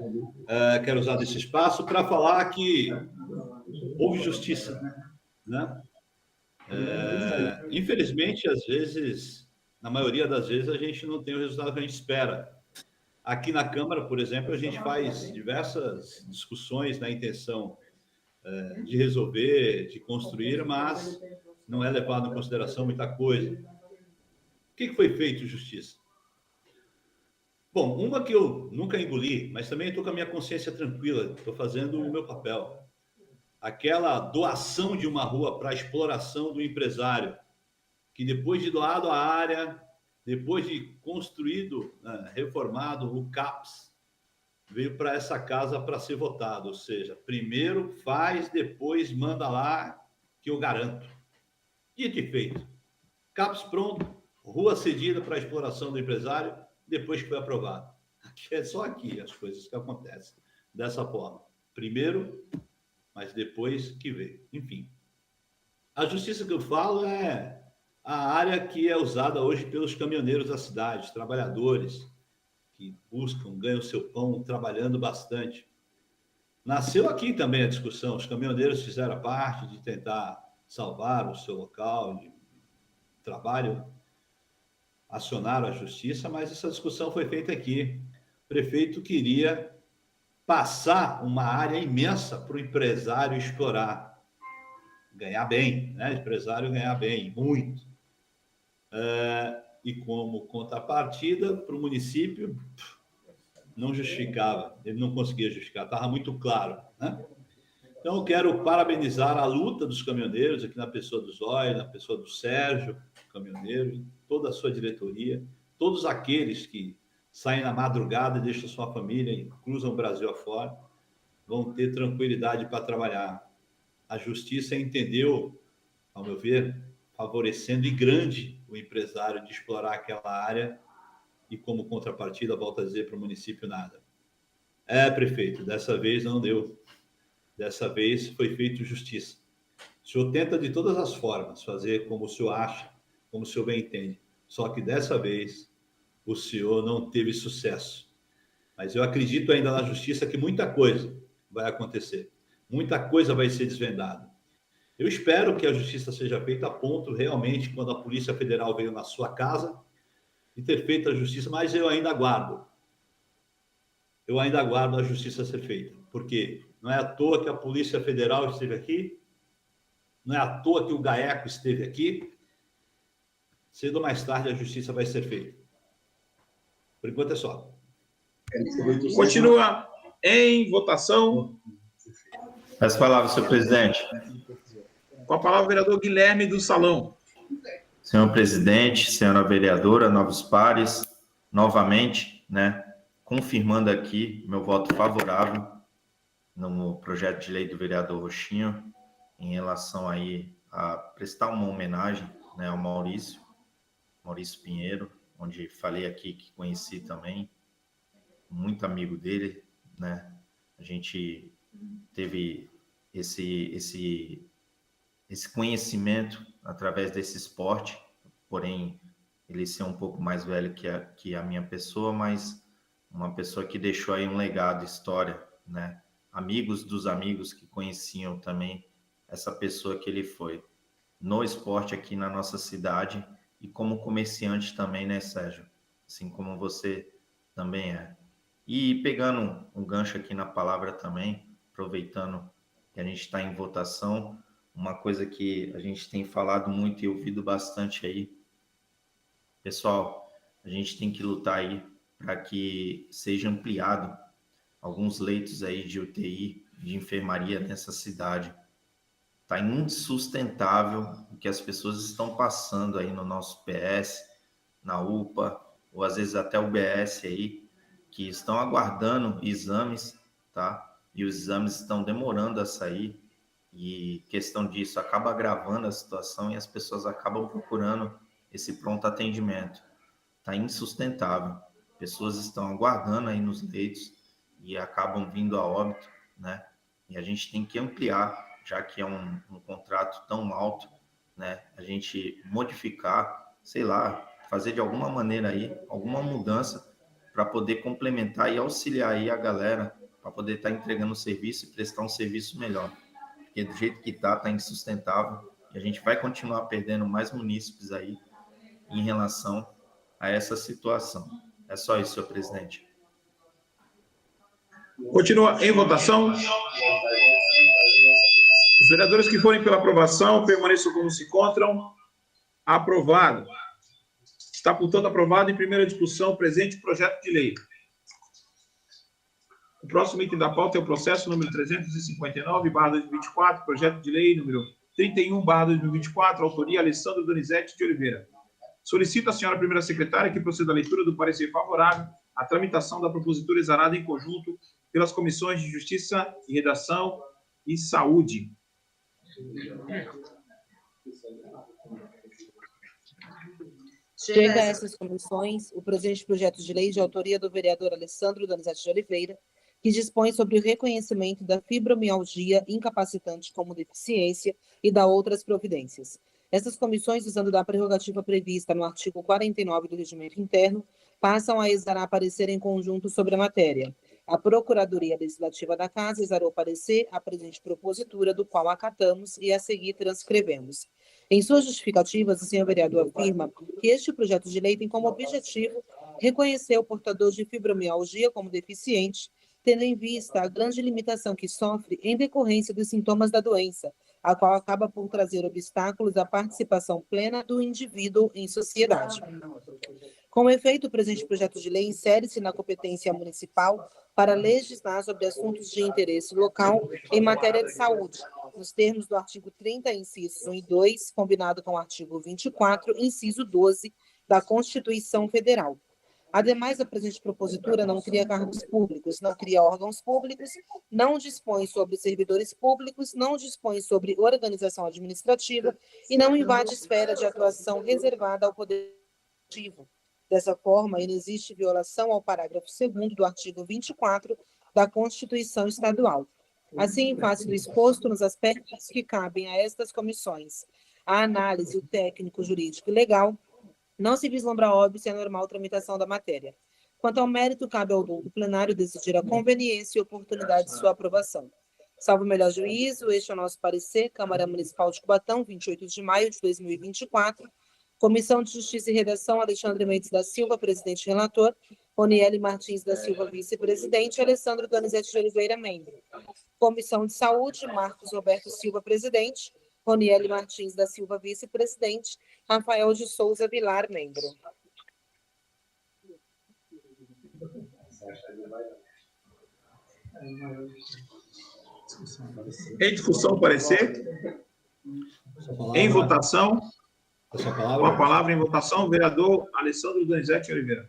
Quero usar desse espaço para falar que houve justiça, né? Infelizmente, às vezes, na maioria das vezes, a gente não tem o resultado que a gente espera. Aqui na Câmara, por exemplo, a gente faz diversas discussões na intenção de resolver, de construir, mas não é levado em consideração muita coisa. O que foi feito de justiça? Bom, uma que eu nunca engoli, mas também estou com a minha consciência tranquila, estou fazendo o meu papel. Aquela doação de uma rua para a exploração do empresário, que depois de doado a área, depois de construído, reformado o CAPS, veio para essa casa para ser votado. Ou seja, primeiro faz, depois manda lá, que eu garanto. Dito e feito. CAPS pronto, rua cedida para a exploração do empresário, depois que foi aprovado. É só aqui as coisas que acontecem dessa forma. Primeiro, mas depois que veio. Enfim. A justiça que eu falo é a área que é usada hoje pelos caminhoneiros da cidade, trabalhadores que buscam, ganham seu pão trabalhando bastante. Nasceu aqui também a discussão, os caminhoneiros fizeram a parte de tentar salvar o seu local de trabalho, acionaram a justiça, mas essa discussão foi feita aqui. O prefeito queria passar uma área imensa para o empresário explorar, ganhar bem, né? O empresário ganhar bem, muito. E como contrapartida para o município, não justificava, ele não conseguia justificar, estava muito claro, né? Então, eu quero parabenizar a luta dos caminhoneiros, aqui na pessoa do Zóio, na pessoa do Sérgio, caminhoneiro, toda a sua diretoria, todos aqueles que saem na madrugada e deixam sua família e cruzam o Brasil afora, vão ter tranquilidade para trabalhar. A justiça entendeu, ao meu ver, favorecendo e grande o empresário de explorar aquela área e, como contrapartida, volta a dizer para o município nada. Prefeito, dessa vez não deu. Dessa vez foi feito justiça. O senhor tenta de todas as formas fazer como o senhor acha, como o senhor bem entende. Só que dessa vez o senhor não teve sucesso. Mas eu acredito ainda na justiça que muita coisa vai acontecer. Muita coisa vai ser desvendada. Eu espero que a justiça seja feita a ponto, realmente, quando a Polícia Federal veio na sua casa e ter feito a justiça, mas eu ainda aguardo. Eu ainda aguardo a justiça ser feita. Por quê? Não é à toa que a Polícia Federal esteve aqui, não é à toa que o GAECO esteve aqui. Cedo ou mais tarde a justiça vai ser feita. Por enquanto é só. Continua em votação. As palavras, senhor presidente. Com a palavra o vereador Guilherme do Salão. Senhor presidente, senhora vereadora, novos pares, novamente, né, confirmando aqui meu voto favorável no projeto de lei do vereador Rochinho, em relação aí a prestar uma homenagem, né, ao Maurício Pinheiro, onde falei aqui que conheci também, muito amigo dele, né, a gente teve esse conhecimento através desse esporte, porém ele ser um pouco mais velho que a minha pessoa, mas uma pessoa que deixou aí um legado, história, né? Amigos dos amigos que conheciam também essa pessoa que ele foi no esporte aqui na nossa cidade e como comerciante também, né, Sérgio? Assim como você também é. E pegando um gancho aqui na palavra também, aproveitando que a gente está em votação, uma coisa que a gente tem falado muito e ouvido bastante aí, pessoal, a gente tem que lutar aí para que seja ampliado alguns leitos aí de UTI, de enfermaria nessa cidade. Está insustentável o que as pessoas estão passando aí no nosso PS, na UPA, ou às vezes até o BS aí, que estão aguardando exames, tá? E os exames estão demorando a sair, e questão disso acaba agravando a situação e as pessoas acabam procurando esse pronto atendimento. Está insustentável. Pessoas estão aguardando aí nos leitos e acabam vindo a óbito, né? E a gente tem que ampliar, já que é um contrato tão alto, né? A gente modificar, sei lá, fazer de alguma maneira aí, alguma mudança para poder complementar e auxiliar aí a galera para poder estar entregando o serviço e prestar um serviço melhor. Porque do jeito que está insustentável e a gente vai continuar perdendo mais munícipes aí em relação a essa situação. É só isso, senhor presidente. Continua em votação. Os vereadores que forem pela aprovação permaneçam como se encontram. Aprovado. Está, portanto, aprovado em primeira discussão o presente projeto de lei. O próximo item da pauta é o processo número 359/2024, projeto de lei número 31/2024, autoria Alessandro Donizete de Oliveira. Solicito à senhora primeira secretária que proceda à leitura do parecer favorável à tramitação da propositura exarada em conjunto pelas comissões de Justiça e Redação e Saúde. Chega a essas comissões o presente projeto de lei de autoria do vereador Alessandro Donizete de Oliveira, que dispõe sobre o reconhecimento da fibromialgia incapacitante como deficiência e da outras providências. Essas comissões, usando da prerrogativa prevista no artigo 49 do Regimento Interno, passam a exarar parecer em conjunto sobre a matéria. A Procuradoria Legislativa da Casa exarou parecer à presente propositura, do qual acatamos e a seguir transcrevemos. Em suas justificativas, o senhor vereador afirma que este projeto de lei tem como objetivo reconhecer o portador de fibromialgia como deficiente, tendo em vista a grande limitação que sofre em decorrência dos sintomas da doença, a qual acaba por trazer obstáculos à participação plena do indivíduo em sociedade. Com efeito, o presente projeto de lei insere-se na competência municipal para legislar sobre assuntos de interesse local em matéria de saúde, nos termos do artigo 30, incisos 1 e 2, combinado com o artigo 24, inciso 12, da Constituição Federal. Ademais, a presente propositura não cria cargos públicos, não cria órgãos públicos, não dispõe sobre servidores públicos, não dispõe sobre organização administrativa e não invade esfera de atuação reservada ao Poder Executivo. Dessa forma, não existe violação ao parágrafo 2º do artigo 24 da Constituição Estadual. Assim, em face do exposto nos aspectos que cabem a estas comissões, a análise, o técnico, jurídico e legal, não se vislumbra óbvio se é normal a tramitação da matéria. Quanto ao mérito, cabe ao do plenário decidir a conveniência e oportunidade de sua aprovação. Salvo o melhor juízo, este é o nosso parecer, Câmara Municipal de Cubatão, 28 de maio de 2024, Comissão de Justiça e Redação, Alexandre Mendes da Silva, presidente e relator, Roniele Martins da Silva, vice-presidente, e Alessandro Donizete de Oliveira, membro. Comissão de Saúde, Marcos Roberto Silva, presidente, Roniele Martins da Silva, vice-presidente, Rafael de Souza Vilar, membro. Em discussão, parecer. Em votação. Com a palavra em votação, o vereador Alessandro Donizete Oliveira.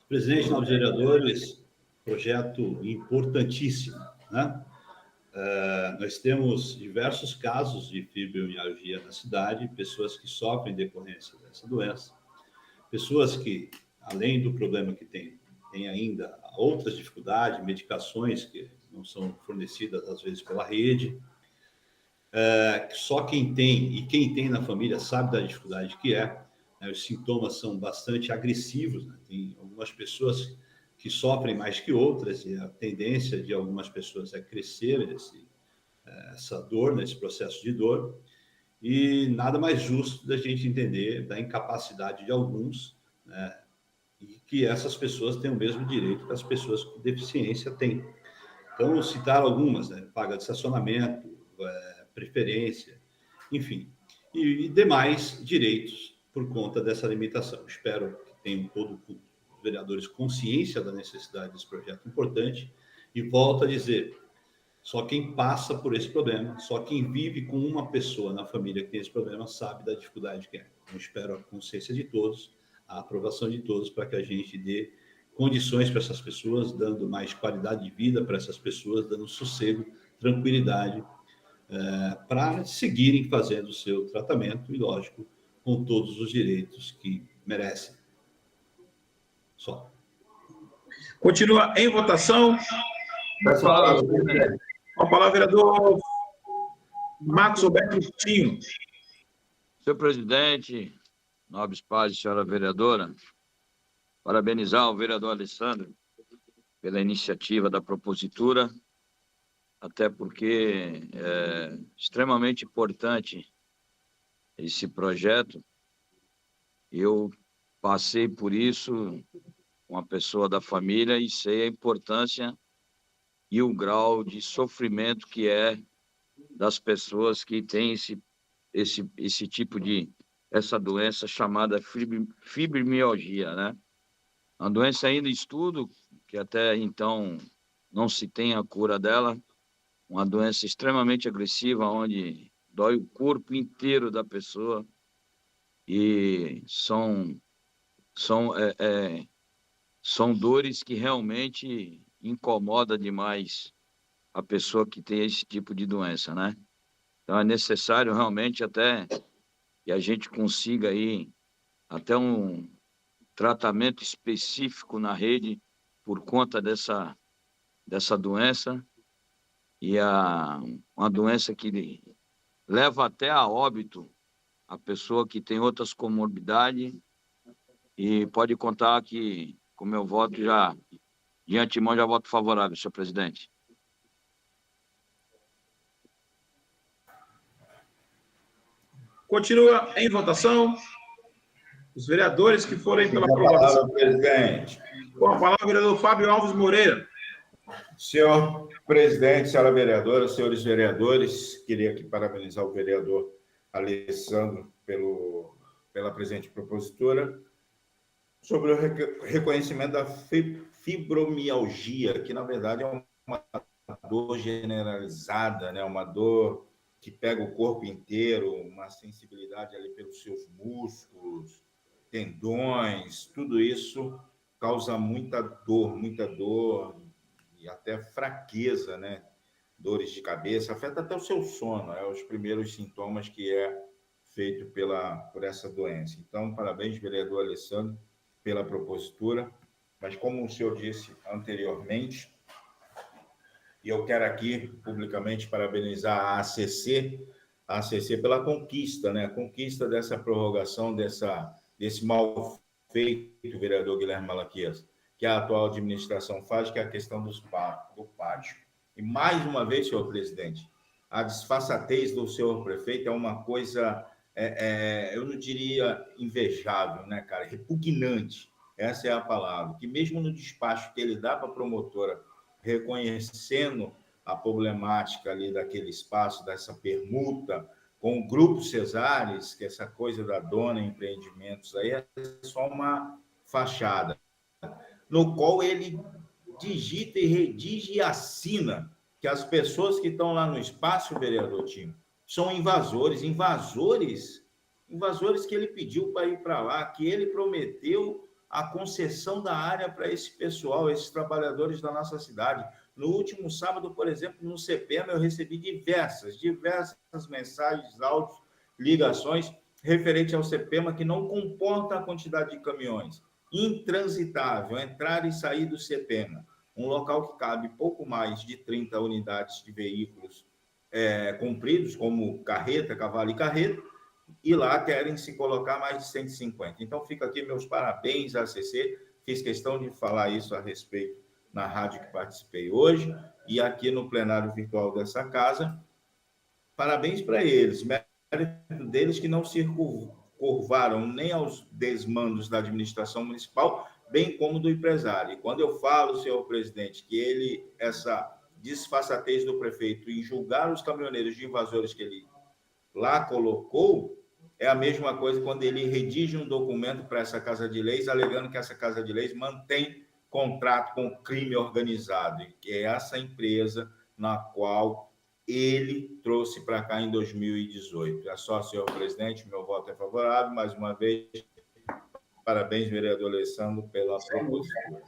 Presidente, nobres vereadores, projeto importantíssimo, né? Nós temos diversos casos de fibromialgia na cidade, pessoas que sofrem em decorrência dessa doença, pessoas que, além do problema que tem ainda outras dificuldades, medicações que não são fornecidas, às vezes, pela rede. Só quem tem na família sabe da dificuldade que é, né? Os sintomas são bastante agressivos, né? Tem algumas pessoas que sofrem mais que outras, e a tendência de algumas pessoas é crescer essa dor, esse processo de dor, e nada mais justo da gente entender da incapacidade de alguns, né? E que essas pessoas têm o mesmo direito que as pessoas com deficiência têm. Então, citar algumas, né? Paga de estacionamento, preferência, enfim, e demais direitos por conta dessa limitação. Espero que tenham todos os vereadores consciência da necessidade desse projeto importante, e volto a dizer, só quem passa por esse problema, só quem vive com uma pessoa na família que tem esse problema sabe da dificuldade que é. Então, espero a consciência de todos, a aprovação de todos para que a gente dê condições para essas pessoas, dando mais qualidade de vida para essas pessoas, dando sossego, tranquilidade, para seguirem fazendo o seu tratamento e, lógico, com todos os direitos que merecem. Só. Continua em votação. Com a palavra, vereador Marcos Roberto Coutinho. Senhor presidente, nobres pares, senhora vereadora, parabenizar o vereador Alessandro pela iniciativa da propositura, até porque é extremamente importante esse projeto. Eu passei por isso, uma pessoa da família, e sei a importância e o grau de sofrimento que é das pessoas que têm esse tipo de, essa doença chamada fibromialgia, né? Uma doença ainda em estudo, que até então não se tem a cura dela, uma doença extremamente agressiva, onde dói o corpo inteiro da pessoa, e são dores que realmente incomodam demais a pessoa que tem esse tipo de doença, né? Então é necessário realmente até que a gente consiga aí até um tratamento específico na rede por conta dessa doença, e uma doença que leva até a óbito a pessoa que tem outras comorbidades, e pode contar que, com meu voto, já de antemão, já voto favorável, senhor presidente. Continua em votação. Os vereadores que forem pela aprovação. Presidente. Com a palavra, o vereador Fábio Alves Moreira. Senhor presidente, senhora vereadora, senhores vereadores, queria aqui parabenizar o vereador Alessandro pela presente propositura sobre o reconhecimento da fibromialgia, que na verdade é uma dor generalizada, né? Uma dor que pega o corpo inteiro, uma sensibilidade ali pelos seus músculos, tendões, tudo isso causa muita dor e até fraqueza, né? Dores de cabeça, afeta até o seu sono, os primeiros sintomas que é feito por essa doença. Então, parabéns, vereador Alessandro, pela propositura, mas como o senhor disse anteriormente, e eu quero aqui publicamente parabenizar a ACC pela conquista, né? A conquista dessa prorrogação desse mal feito, vereador Guilherme Malaquias, que a atual administração faz, que é a questão do pátio. E mais uma vez, senhor presidente, a desfaçatez do senhor prefeito é uma coisa, eu não diria invejável, né, cara? Repugnante, essa é a palavra. Que mesmo no despacho que ele dá para a promotora, reconhecendo a problemática ali daquele espaço, dessa permuta, com o Grupo Cesares, que essa coisa da Dona Empreendimentos aí é só uma fachada, no qual ele digita e redige e assina que as pessoas que estão lá no espaço, vereador Timo, são invasores que ele pediu para ir para lá, que ele prometeu a concessão da área para esse pessoal, esses trabalhadores da nossa cidade. No último sábado, por exemplo, no CPM, eu recebi diversas mensagens, áudios, ligações referente ao CPEMA, que não comporta a quantidade de caminhões. Intransitável, entrar e sair do CPEMA. Um local que cabe pouco mais de 30 unidades de veículos compridos, como carreta, cavalo e carreta, e lá querem se colocar mais de 150. Então, fica aqui meus parabéns à ACC, fiz questão de falar isso a respeito na rádio que participei hoje, e aqui no plenário virtual dessa casa. Parabéns para eles, mérito deles que não se curvaram nem aos desmandos da administração municipal, bem como do empresário. E quando eu falo, senhor presidente, que essa desfaçatez do prefeito em julgar os caminhoneiros de invasores que ele lá colocou, é a mesma coisa quando ele redige um documento para essa Casa de Leis, alegando que essa Casa de Leis mantém contrato com o crime organizado, que é essa empresa na qual ele trouxe para cá em 2018. É só, senhor presidente, meu voto é favorável, mais uma vez, Parabéns, vereador Alessandro, pela propositura.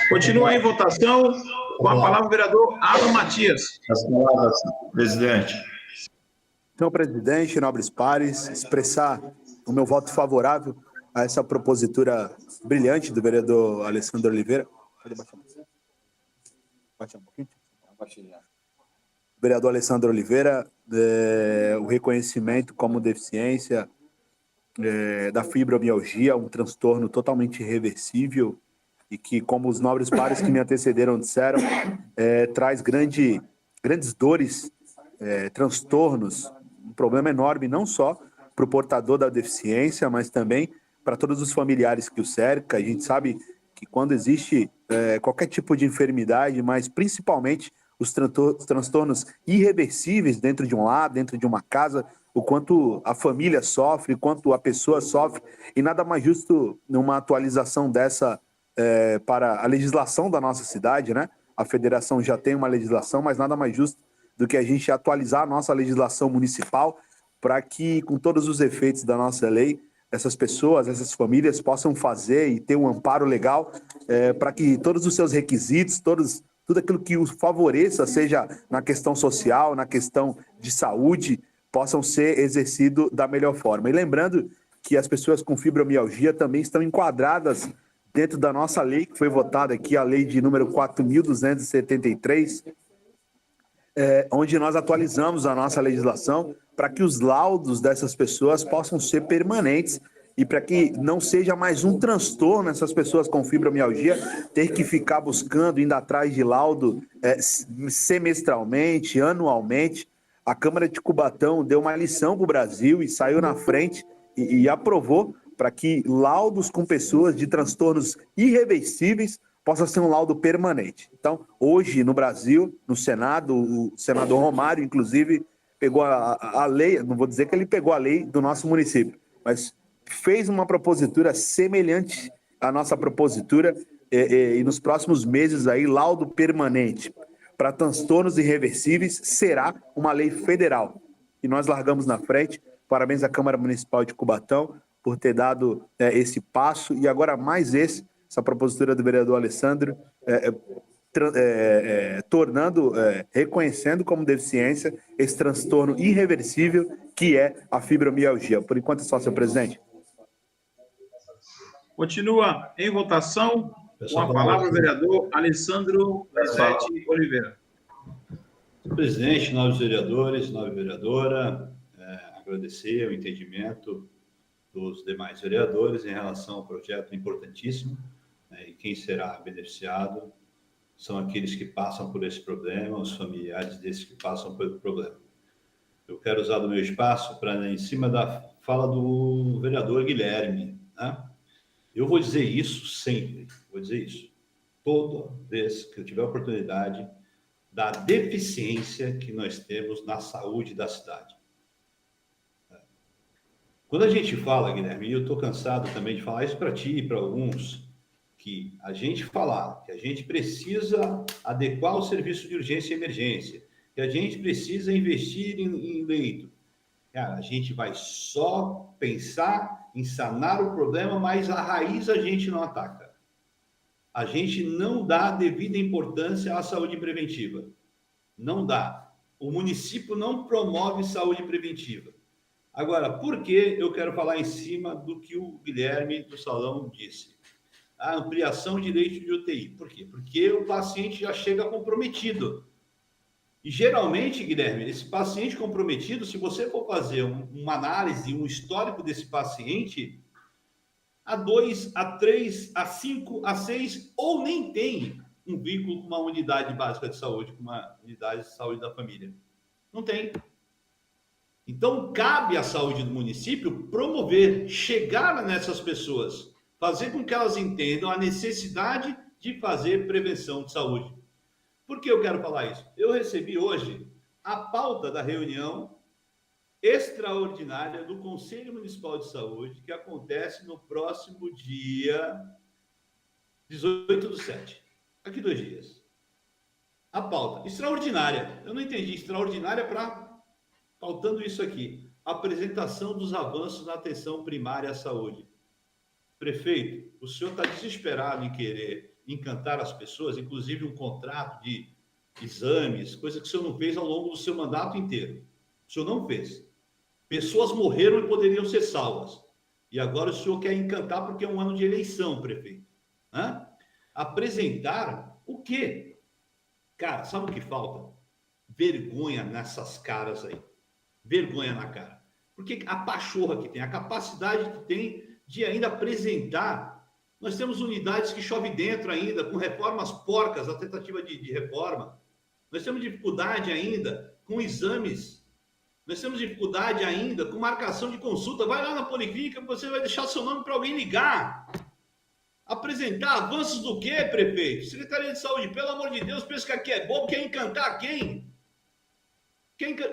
Continua em votação. Com a palavra o vereador Alan Matias. As palavras, presidente. Senhor presidente, nobres pares, expressar o meu voto favorável a essa propositura brilhante do vereador Alessandro Oliveira. Pode baixar um pouquinho? Vereador Alessandro Oliveira, o reconhecimento como deficiência da fibromialgia, um transtorno totalmente irreversível e que, como os nobres pares que me antecederam disseram, traz grandes dores, transtornos, um problema enorme não só para o portador da deficiência, mas também para todos os familiares que o cercam. A gente sabe que quando existe qualquer tipo de enfermidade, mas principalmente os transtornos irreversíveis dentro de um lar, dentro de uma casa, o quanto a família sofre, o quanto a pessoa sofre, e nada mais justo numa atualização dessa para a legislação da nossa cidade, né? A federação já tem uma legislação, mas nada mais justo do que a gente atualizar a nossa legislação municipal para que, com todos os efeitos da nossa lei, essas pessoas, essas famílias possam fazer e ter um amparo legal para que todos os seus requisitos, tudo aquilo que os favoreça, seja na questão social, na questão de saúde, possam ser exercidos da melhor forma. E lembrando que as pessoas com fibromialgia também estão enquadradas dentro da nossa lei, que foi votada aqui, a lei de número 4.273, onde nós atualizamos a nossa legislação para que os laudos dessas pessoas possam ser permanentes e para que não seja mais um transtorno essas pessoas com fibromialgia ter que ficar buscando, indo atrás de laudo semestralmente, anualmente. A Câmara de Cubatão deu uma lição para o Brasil e saiu na frente e aprovou para que laudos com pessoas de transtornos irreversíveis possa ser um laudo permanente. Então, hoje, no Brasil, no Senado, o senador Romário, inclusive, pegou a lei, não vou dizer que ele pegou a lei do nosso município, mas fez uma propositura semelhante à nossa propositura e nos próximos meses aí, laudo permanente para transtornos irreversíveis será uma lei federal. E nós largamos na frente. Parabéns à Câmara Municipal de Cubatão por ter dado esse passo e agora mais essa propositura do vereador Alessandro, reconhecendo como deficiência esse transtorno irreversível que é a fibromialgia. Por enquanto é só, senhor presidente. Continua em votação. Com a palavra o vereador Alessandro Donizete Oliveira. Senhor presidente, nobres vereadores, nobre vereadora, agradecer o entendimento dos demais vereadores em relação ao projeto importantíssimo, e quem será beneficiado são aqueles que passam por esse problema, os familiares desses que passam pelo problema. Eu quero usar do meu espaço para, em cima da fala do vereador Guilherme, né? Eu vou dizer isso sempre, vou dizer isso, toda vez que eu tiver a oportunidade da deficiência que nós temos na saúde da cidade. Quando a gente fala, Guilherme, e eu estou cansado também de falar isso para ti e para alguns, que a gente falar que a gente precisa adequar o serviço de urgência e emergência, que a gente precisa investir em leito, cara, a gente vai só pensar em sanar o problema, mas a raiz a gente não ataca. A gente não dá devida importância à saúde preventiva. Não dá. O município não promove saúde preventiva. Agora, por que eu quero falar em cima do que o Guilherme do Salão disse? A ampliação de leite de UTI. Por quê? Porque o paciente já chega comprometido. E, geralmente, Guilherme, esse paciente comprometido, se você for fazer uma análise, um histórico desse paciente, a 2, a 3, a 5, a 6, ou nem tem um vínculo com uma unidade básica de saúde, com uma unidade de saúde da família. Não tem. Então, cabe à saúde do município promover, chegar nessas pessoas, fazer com que elas entendam a necessidade de fazer prevenção de saúde. Por que eu quero falar isso? Eu recebi hoje a pauta da reunião extraordinária do Conselho Municipal de Saúde, que acontece no próximo dia 18/7. Daqui 2 dias. A pauta extraordinária. Eu não entendi. Extraordinária para... Faltando isso aqui. Apresentação dos avanços na atenção primária à saúde. Prefeito, o senhor está desesperado em querer encantar as pessoas, inclusive um contrato de exames, coisa que o senhor não fez ao longo do seu mandato inteiro. O senhor não fez. Pessoas morreram e poderiam ser salvas. E agora o senhor quer encantar porque é um ano de eleição, prefeito. Hã? Apresentar o quê? Cara, sabe o que falta? Vergonha nessas caras aí. Vergonha na cara. Porque a pachorra que tem, a capacidade que tem de ainda apresentar. Nós temos unidades que chove dentro ainda, com reformas porcas, a tentativa de reforma. Nós temos dificuldade ainda com exames. Nós temos dificuldade ainda com marcação de consulta. Vai lá na policlínica, você vai deixar seu nome para alguém ligar. Apresentar avanços do quê, prefeito? Secretaria de Saúde, pelo amor de Deus, pensa que aqui é bobo, quer encantar quem?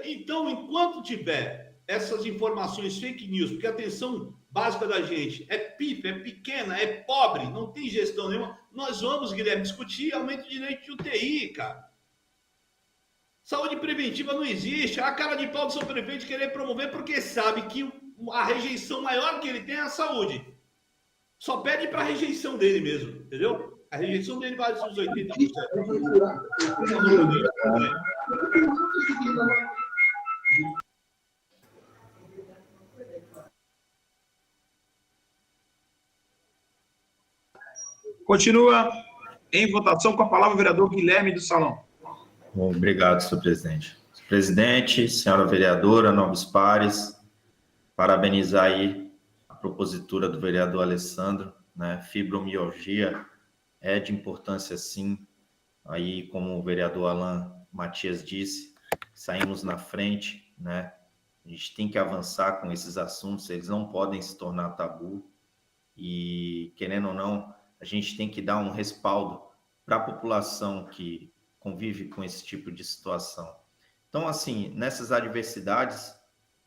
Então, enquanto tiver essas informações fake news, porque a atenção básica da gente é pipa, é pequena, é pobre, não tem gestão nenhuma, nós vamos, Guilherme, discutir aumento de direito de UTI, cara. Saúde preventiva não existe. A cara de pau do seu prefeito querer promover porque sabe que a rejeição maior que ele tem é a saúde. Só pede para a rejeição dele mesmo, entendeu? A rejeição dele vale uns 80%. Continua em votação com a palavra o vereador Guilherme do Salão. Obrigado, senhor presidente. Senhor presidente, senhora vereadora, nobres pares, parabenizar aí a propositura do vereador Alessandro, né? Fibromialgia é de importância, sim. Aí, como o vereador Alan Matias disse, saímos na frente, né? A gente tem que avançar com esses assuntos, eles não podem se tornar tabu. E, querendo ou não, a gente tem que dar um respaldo para a população que convive com esse tipo de situação. Então, assim, nessas adversidades,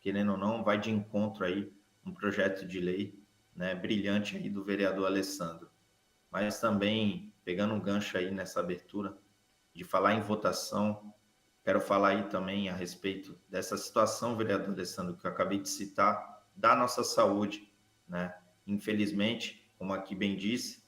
querendo ou não, vai de encontro aí um projeto de lei, né, brilhante aí do vereador Alessandro. Mas também, pegando um gancho aí nessa abertura, de falar em votação, quero falar aí também a respeito dessa situação, vereador Alessandro, que eu acabei de citar, da nossa saúde, né? Infelizmente, como aqui bem disse,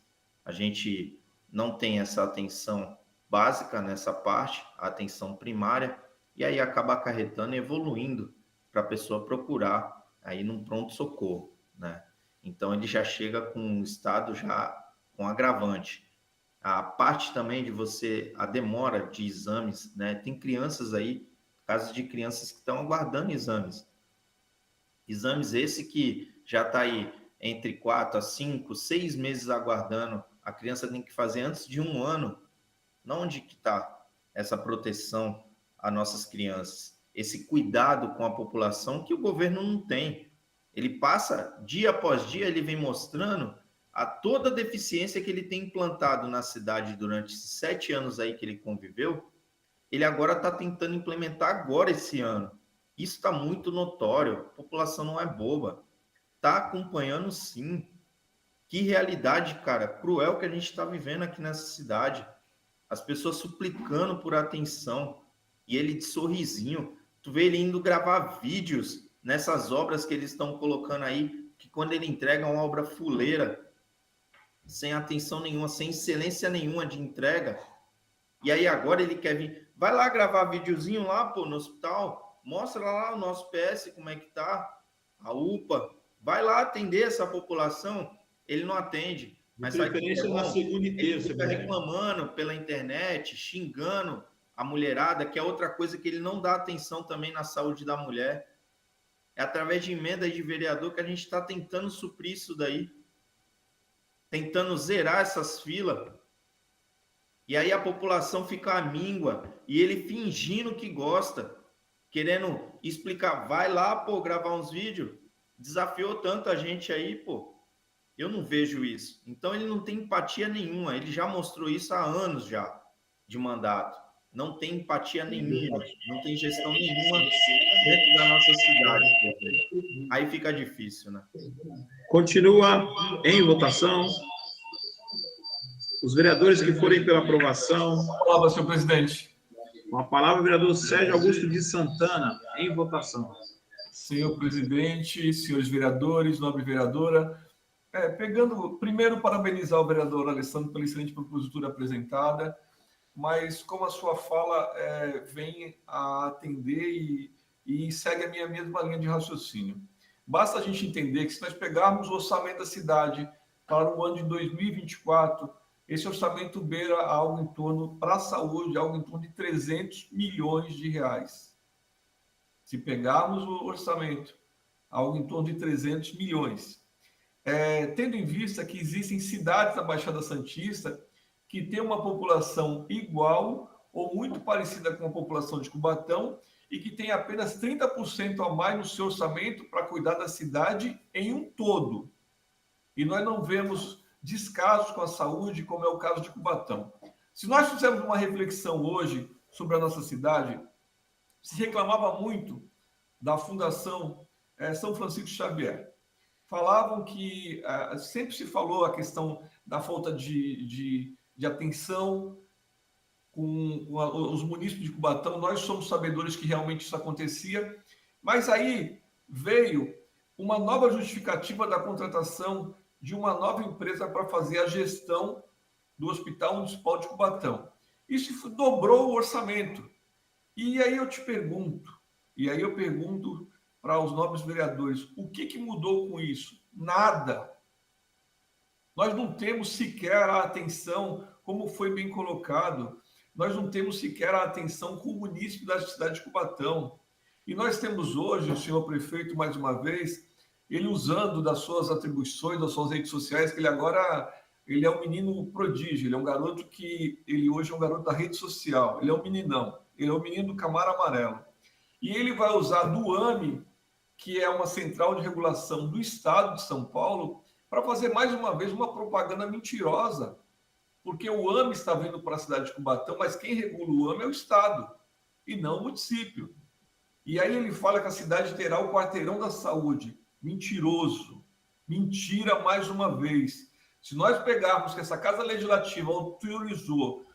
a gente não tem essa atenção básica nessa parte, a atenção primária, e aí acaba acarretando e evoluindo para a pessoa procurar aí num pronto-socorro, né? Então, ele já chega com um estado já com agravante. A parte também de a demora de exames, né? Tem crianças aí, casos de crianças que estão aguardando exames. Exames esse que já está aí entre 4 a 5, 6 meses aguardando. A criança tem que fazer antes de 1 ano. Onde que está essa proteção a nossas crianças? Esse cuidado com a população que o governo não tem. Ele passa, dia após dia, ele vem mostrando a toda a deficiência que ele tem implantado na cidade durante esses 7 anos aí que ele conviveu. Ele agora está tentando implementar agora esse ano. Isso está muito notório. A população não é boba. Está acompanhando, sim. Que realidade, cara, cruel que a gente está vivendo aqui nessa cidade. As pessoas suplicando por atenção. E ele de sorrisinho. Tu vê ele indo gravar vídeos nessas obras que eles estão colocando aí, que quando ele entrega uma obra fuleira, sem atenção nenhuma, sem excelência nenhuma de entrega. E aí agora ele quer vir... Vai lá gravar videozinho lá, pô, no hospital. Mostra lá o nosso PS, como é que tá. A UPA. Vai lá atender essa população. Ele não atende. Mas sai na segunda e terça. Ele fica reclamando pela internet, xingando a mulherada, que é outra coisa que ele não dá atenção também na saúde da mulher. É através de emenda de vereador que a gente está tentando suprir isso daí. Tentando zerar essas filas. E aí a população fica à míngua. E ele fingindo que gosta. Querendo explicar. Vai lá, pô, gravar uns vídeos. Desafiou tanto a gente aí, pô. Eu não vejo isso. Então ele não tem empatia nenhuma. Ele já mostrou isso há anos já de mandato. Não tem empatia nenhuma. Não tem gestão nenhuma dentro da nossa cidade. Aí fica difícil, né? Continua em votação. Os vereadores que forem pela aprovação. Palavra, senhor presidente. Com a palavra, o vereador Sérgio Augusto de Santana, em votação. Senhor presidente, senhores vereadores, nobre vereadora, Primeiro, parabenizar o vereador Alessandro pela excelente propositura apresentada, mas como a sua fala vem a atender e segue a minha mesma linha de raciocínio. Basta a gente entender que se nós pegarmos o orçamento da cidade para o ano de 2024, esse orçamento beira algo em torno, para a saúde, algo em torno de 300 milhões de reais. Se pegarmos o orçamento, algo em torno de 300 milhões. Tendo em vista que existem cidades da Baixada Santista que têm uma população igual ou muito parecida com a população de Cubatão e que tem apenas 30% a mais no seu orçamento para cuidar da cidade em um todo. E nós não vemos descasos com a saúde, como é o caso de Cubatão. Se nós fizermos uma reflexão hoje sobre a nossa cidade, se reclamava muito da Fundação São Francisco Xavier. Falavam que sempre se falou a questão da falta de atenção com os munícipes de Cubatão. Nós somos sabedores que realmente isso acontecia, mas aí veio uma nova justificativa da contratação de uma nova empresa para fazer a gestão do Hospital Municipal de Cubatão. Isso dobrou o orçamento. E aí eu pergunto para os nobres vereadores, o que mudou com isso? Nada. Nós não temos sequer a atenção, como foi bem colocado, nós não temos sequer a atenção com o munícipe da cidade de Cubatão. E nós temos hoje, o senhor prefeito, mais uma vez, ele usando das suas atribuições, das suas redes sociais, que ele é um menino prodígio, ele é um garoto ele hoje é um garoto da rede social, ele é um meninão, ele é um menino do Camaro Amarelo. E ele vai usar do AME, que é uma central de regulação do Estado de São Paulo, para fazer mais uma vez uma propaganda mentirosa, porque o AME está vindo para a cidade de Cubatão, mas quem regula o AME é o Estado, e não o município. E aí ele fala que a cidade terá o quarteirão da saúde. Mentiroso. Mentira mais uma vez. Se nós pegarmos que essa Casa Legislativa autorizou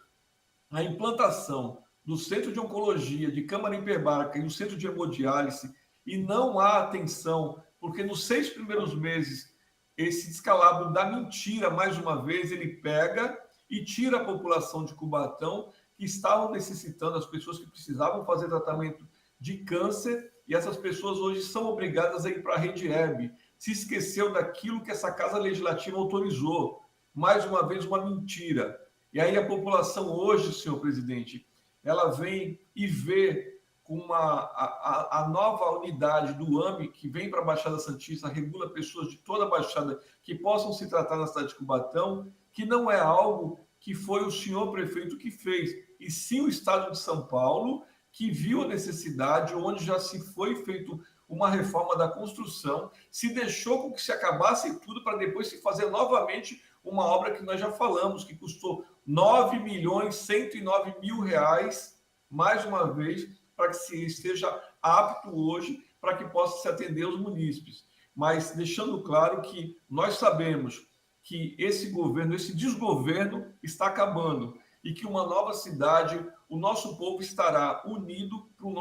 a implantação do Centro de Oncologia, de Câmara Hiperbárica e do Centro de Hemodiálise, e não há atenção, porque nos 6 primeiros meses, esse descalabro da mentira, mais uma vez, ele pega e tira a população de Cubatão, que estavam necessitando, as pessoas que precisavam fazer tratamento de câncer, e essas pessoas hoje são obrigadas a ir para a rede Hebe. Se esqueceu daquilo que essa Casa Legislativa autorizou. Mais uma vez, uma mentira. E aí a população hoje, senhor presidente, ela vem e vê com a nova unidade do AME, que vem para a Baixada Santista, regula pessoas de toda a Baixada que possam se tratar na cidade de Cubatão, que não é algo que foi o senhor prefeito que fez, e sim o Estado de São Paulo, que viu a necessidade, onde já se foi feito uma reforma da construção, se deixou com que se acabasse tudo para depois se fazer novamente uma obra que nós já falamos, que custou R$9.109.000, mais uma vez, para que se esteja apto hoje, para que possa se atender aos munícipes. Mas deixando claro que nós sabemos que esse governo, esse desgoverno está acabando e que uma nova cidade, o nosso povo estará unido para um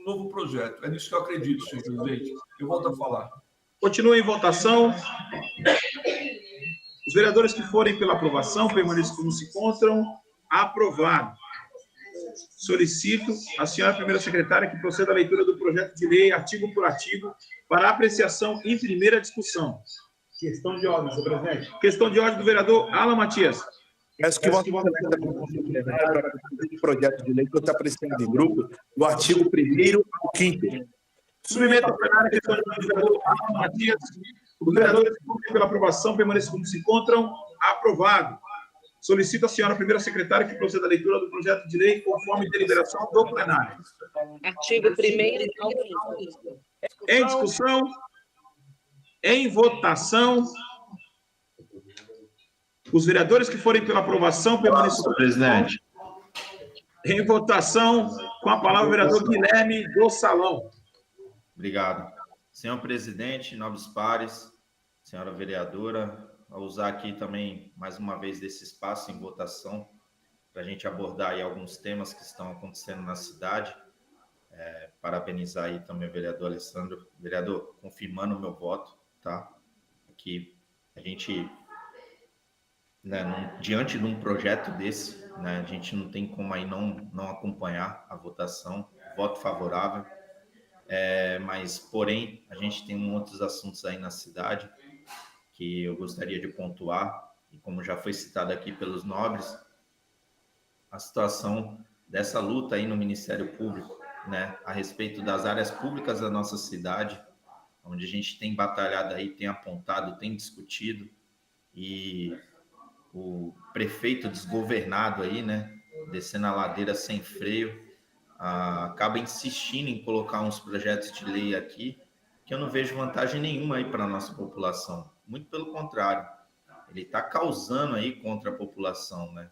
novo projeto. É nisso que eu acredito, senhor presidente. Eu volto a falar. Continua em votação. Os vereadores que forem pela aprovação permaneçam como se encontram. Aprovado. Solicito a senhora primeira secretária que proceda à leitura do projeto de lei, artigo por artigo, para apreciação em primeira discussão. Questão de ordem, senhor presidente. Questão de ordem do vereador Alan Matias. Peço que vote o projeto de lei que está apreciado em grupo, do artigo 1º ao 5º. Submeto ao plenário a questão de ordem do vereador Alan Matias. Os vereadores que forem pela aprovação permaneçam como se encontram. Aprovado. Solicito a senhora primeira secretária que proceda à leitura do projeto de lei conforme deliberação do plenário. Artigo 1º ao 5º. Em discussão, em votação, os vereadores que forem pela aprovação permaneçam... Senhor presidente. Em votação, com a palavra o vereador Guilherme do Salão. Obrigado. Senhor presidente, nobres pares, senhora vereadora, vou usar aqui também, mais uma vez, desse espaço em votação, para a gente abordar aí alguns temas que estão acontecendo na cidade. Parabenizar aí também o vereador Alessandro. Vereador, confirmando o meu voto, tá? Aqui A gente, né, diante de um projeto desse, né, a gente não tem como aí não acompanhar a votação, voto favorável, mas, porém, a gente tem outros assuntos aí na cidade que eu gostaria de pontuar, e como já foi citado aqui pelos nobres, a situação dessa luta aí no Ministério Público, né, a respeito das áreas públicas da nossa cidade, onde a gente tem batalhado aí, tem apontado, tem discutido, e o prefeito desgovernado aí, né, descendo a ladeira sem freio, acaba insistindo em colocar uns projetos de lei aqui que eu não vejo vantagem nenhuma aí para a nossa população. Muito pelo contrário, ele está causando aí contra a população, né?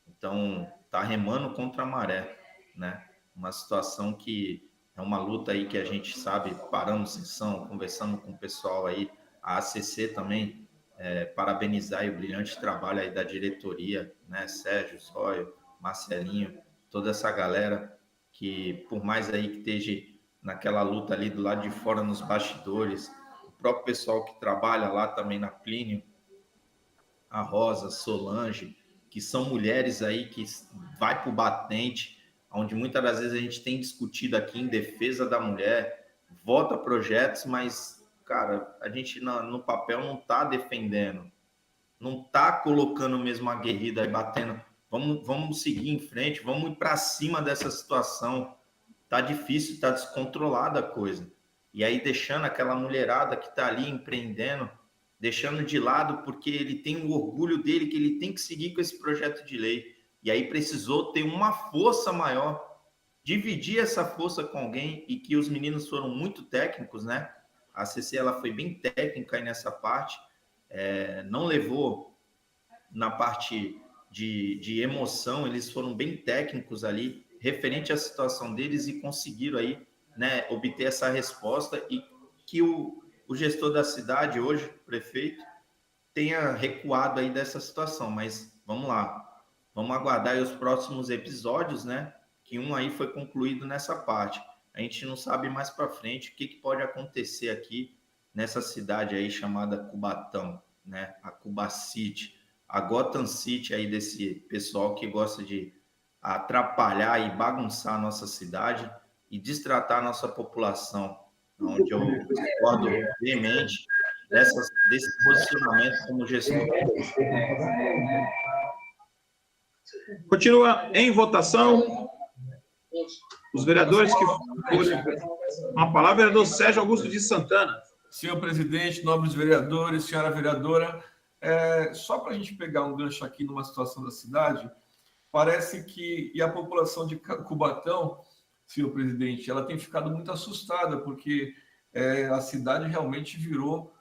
Então, está remando contra a maré, né? Uma situação que é uma luta aí que a gente sabe, paramos sessão, conversamos com o pessoal aí, a ACC também, parabenizar aí o brilhante trabalho aí da diretoria, né? Sérgio, Zóio, Marcelinho, toda essa galera que, por mais aí que esteja naquela luta ali do lado de fora nos bastidores, o próprio pessoal que trabalha lá também na Plínio, a Rosa, Solange, que são mulheres aí que vai para o batente, onde muitas das vezes a gente tem discutido aqui em defesa da mulher, vota projetos, mas, cara, a gente no papel não está defendendo, não está colocando mesmo a guerrida aí, batendo, vamos seguir em frente, vamos ir para cima dessa situação, tá difícil, tá descontrolada a coisa, e aí deixando aquela mulherada que está ali empreendendo, deixando de lado porque ele tem um orgulho dele que ele tem que seguir com esse projeto de lei. E aí precisou ter uma força maior, dividir essa força com alguém, e que os meninos foram muito técnicos, né? A CC ela foi bem técnica aí nessa parte, não levou na parte de emoção, eles foram bem técnicos ali, referente à situação deles, e conseguiram aí, né, obter essa resposta, e que o gestor da cidade hoje, o prefeito, tenha recuado aí dessa situação, mas vamos lá, vamos aguardar aí os próximos episódios, né, que um aí foi concluído nessa parte. A gente não sabe mais para frente o que pode acontecer aqui nessa cidade aí chamada Cubatão, né, a Cuba City, a Gotham City aí desse pessoal que gosta de atrapalhar e bagunçar a nossa cidade e destratar a nossa população, onde eu discordo veemente desse posicionamento como gestor. Continua em votação. Os vereadores que forem... Uma palavra, vereador Sérgio Augusto de Santana. Senhor presidente, nobres vereadores, senhora vereadora, só para a gente pegar um gancho aqui numa situação da cidade, parece que a população de Cubatão, senhor presidente, ela tem ficado muito assustada, porque a cidade realmente virou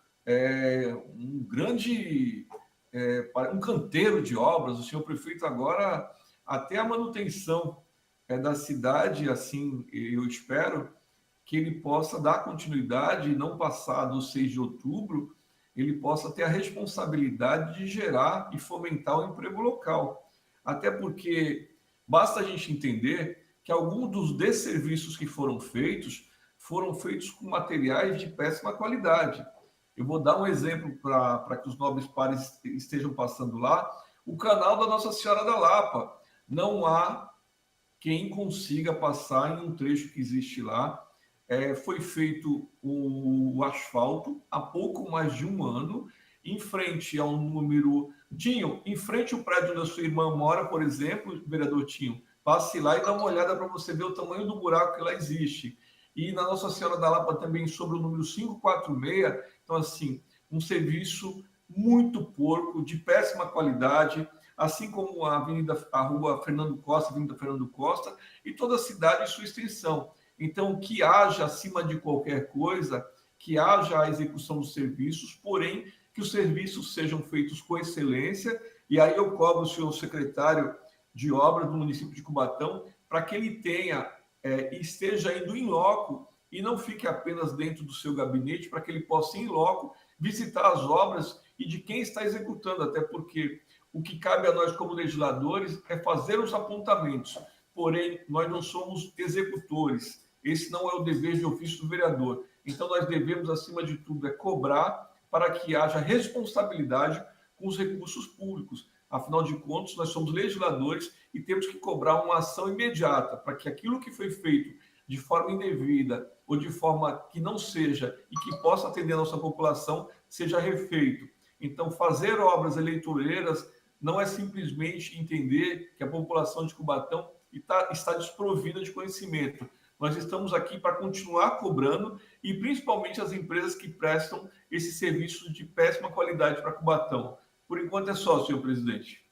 um grande, um canteiro de obras. O senhor prefeito agora, até a manutenção da cidade, assim, eu espero que ele possa dar continuidade e não passar do 6 de outubro, ele possa ter a responsabilidade de gerar e fomentar o emprego local. Até porque basta a gente entender que alguns dos desserviços que foram feitos com materiais de péssima qualidade. Eu vou dar um exemplo para que os nobres pares estejam passando lá. O canal da Nossa Senhora da Lapa. Não há quem consiga passar em um trecho que existe lá. Foi feito o asfalto há pouco mais de um ano, em frente a um número... Tinho, em frente ao prédio onde a sua irmã mora, por exemplo, vereador Tinho, passe lá e dá uma olhada para você ver o tamanho do buraco que lá existe. E na Nossa Senhora da Lapa também, sobre o número 546, então, assim, um serviço muito porco, de péssima qualidade, assim como a rua Fernando Costa, Avenida Fernando Costa, e toda a cidade e sua extensão. Então, que haja, acima de qualquer coisa, que haja a execução dos serviços, porém, que os serviços sejam feitos com excelência, e aí eu cobro o senhor secretário de obras do município de Cubatão, para que ele tenha esteja indo em loco e não fique apenas dentro do seu gabinete, para que ele possa ir em loco visitar as obras e de quem está executando, até porque o que cabe a nós como legisladores é fazer os apontamentos, porém nós não somos executores, esse não é o dever de ofício do vereador, então nós devemos, acima de tudo, cobrar para que haja responsabilidade com os recursos públicos. Afinal de contas, nós somos legisladores e temos que cobrar uma ação imediata para que aquilo que foi feito de forma indevida ou de forma que não seja e que possa atender a nossa população seja refeito. Então, fazer obras eleitoreiras não é simplesmente entender que a população de Cubatão está desprovida de conhecimento. Nós estamos aqui para continuar cobrando e principalmente as empresas que prestam esse serviço de péssima qualidade para Cubatão. Por enquanto é só, senhor presidente.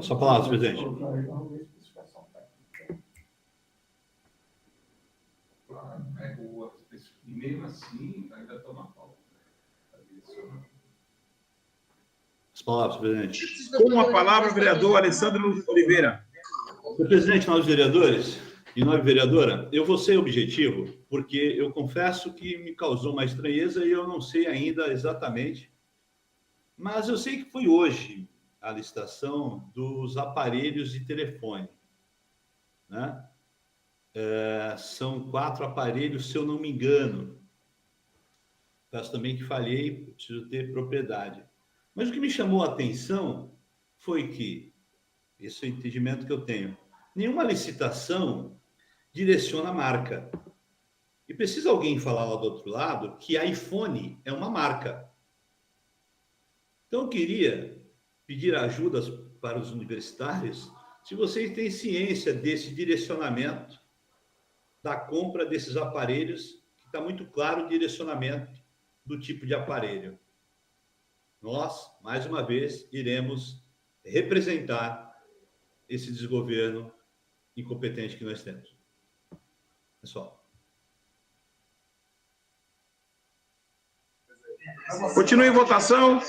Sua palavra, presidente. Mesmo assim, ainda estou na pauta. As palavras, presidente. Com a palavra, o vereador Alessandro Oliveira. Senhor presidente, nós vereadores e nova vereadora, eu vou ser objetivo, porque eu confesso que me causou uma estranheza e eu não sei ainda exatamente, mas eu sei que foi hoje a licitação dos aparelhos de telefone, né? São 4 aparelhos, se eu não me engano. Peço também que falhei, preciso ter propriedade. Mas o que me chamou a atenção foi que, esse é o entendimento que eu tenho, nenhuma licitação direciona a marca. E precisa alguém falar lá do outro lado que iPhone é uma marca. Então, eu queria pedir ajudas para os universitários, se vocês têm ciência desse direcionamento da compra desses aparelhos, que está muito claro o direcionamento do tipo de aparelho. Nós, mais uma vez, iremos representar esse desgoverno incompetente que nós temos. Pessoal. Continue em votação.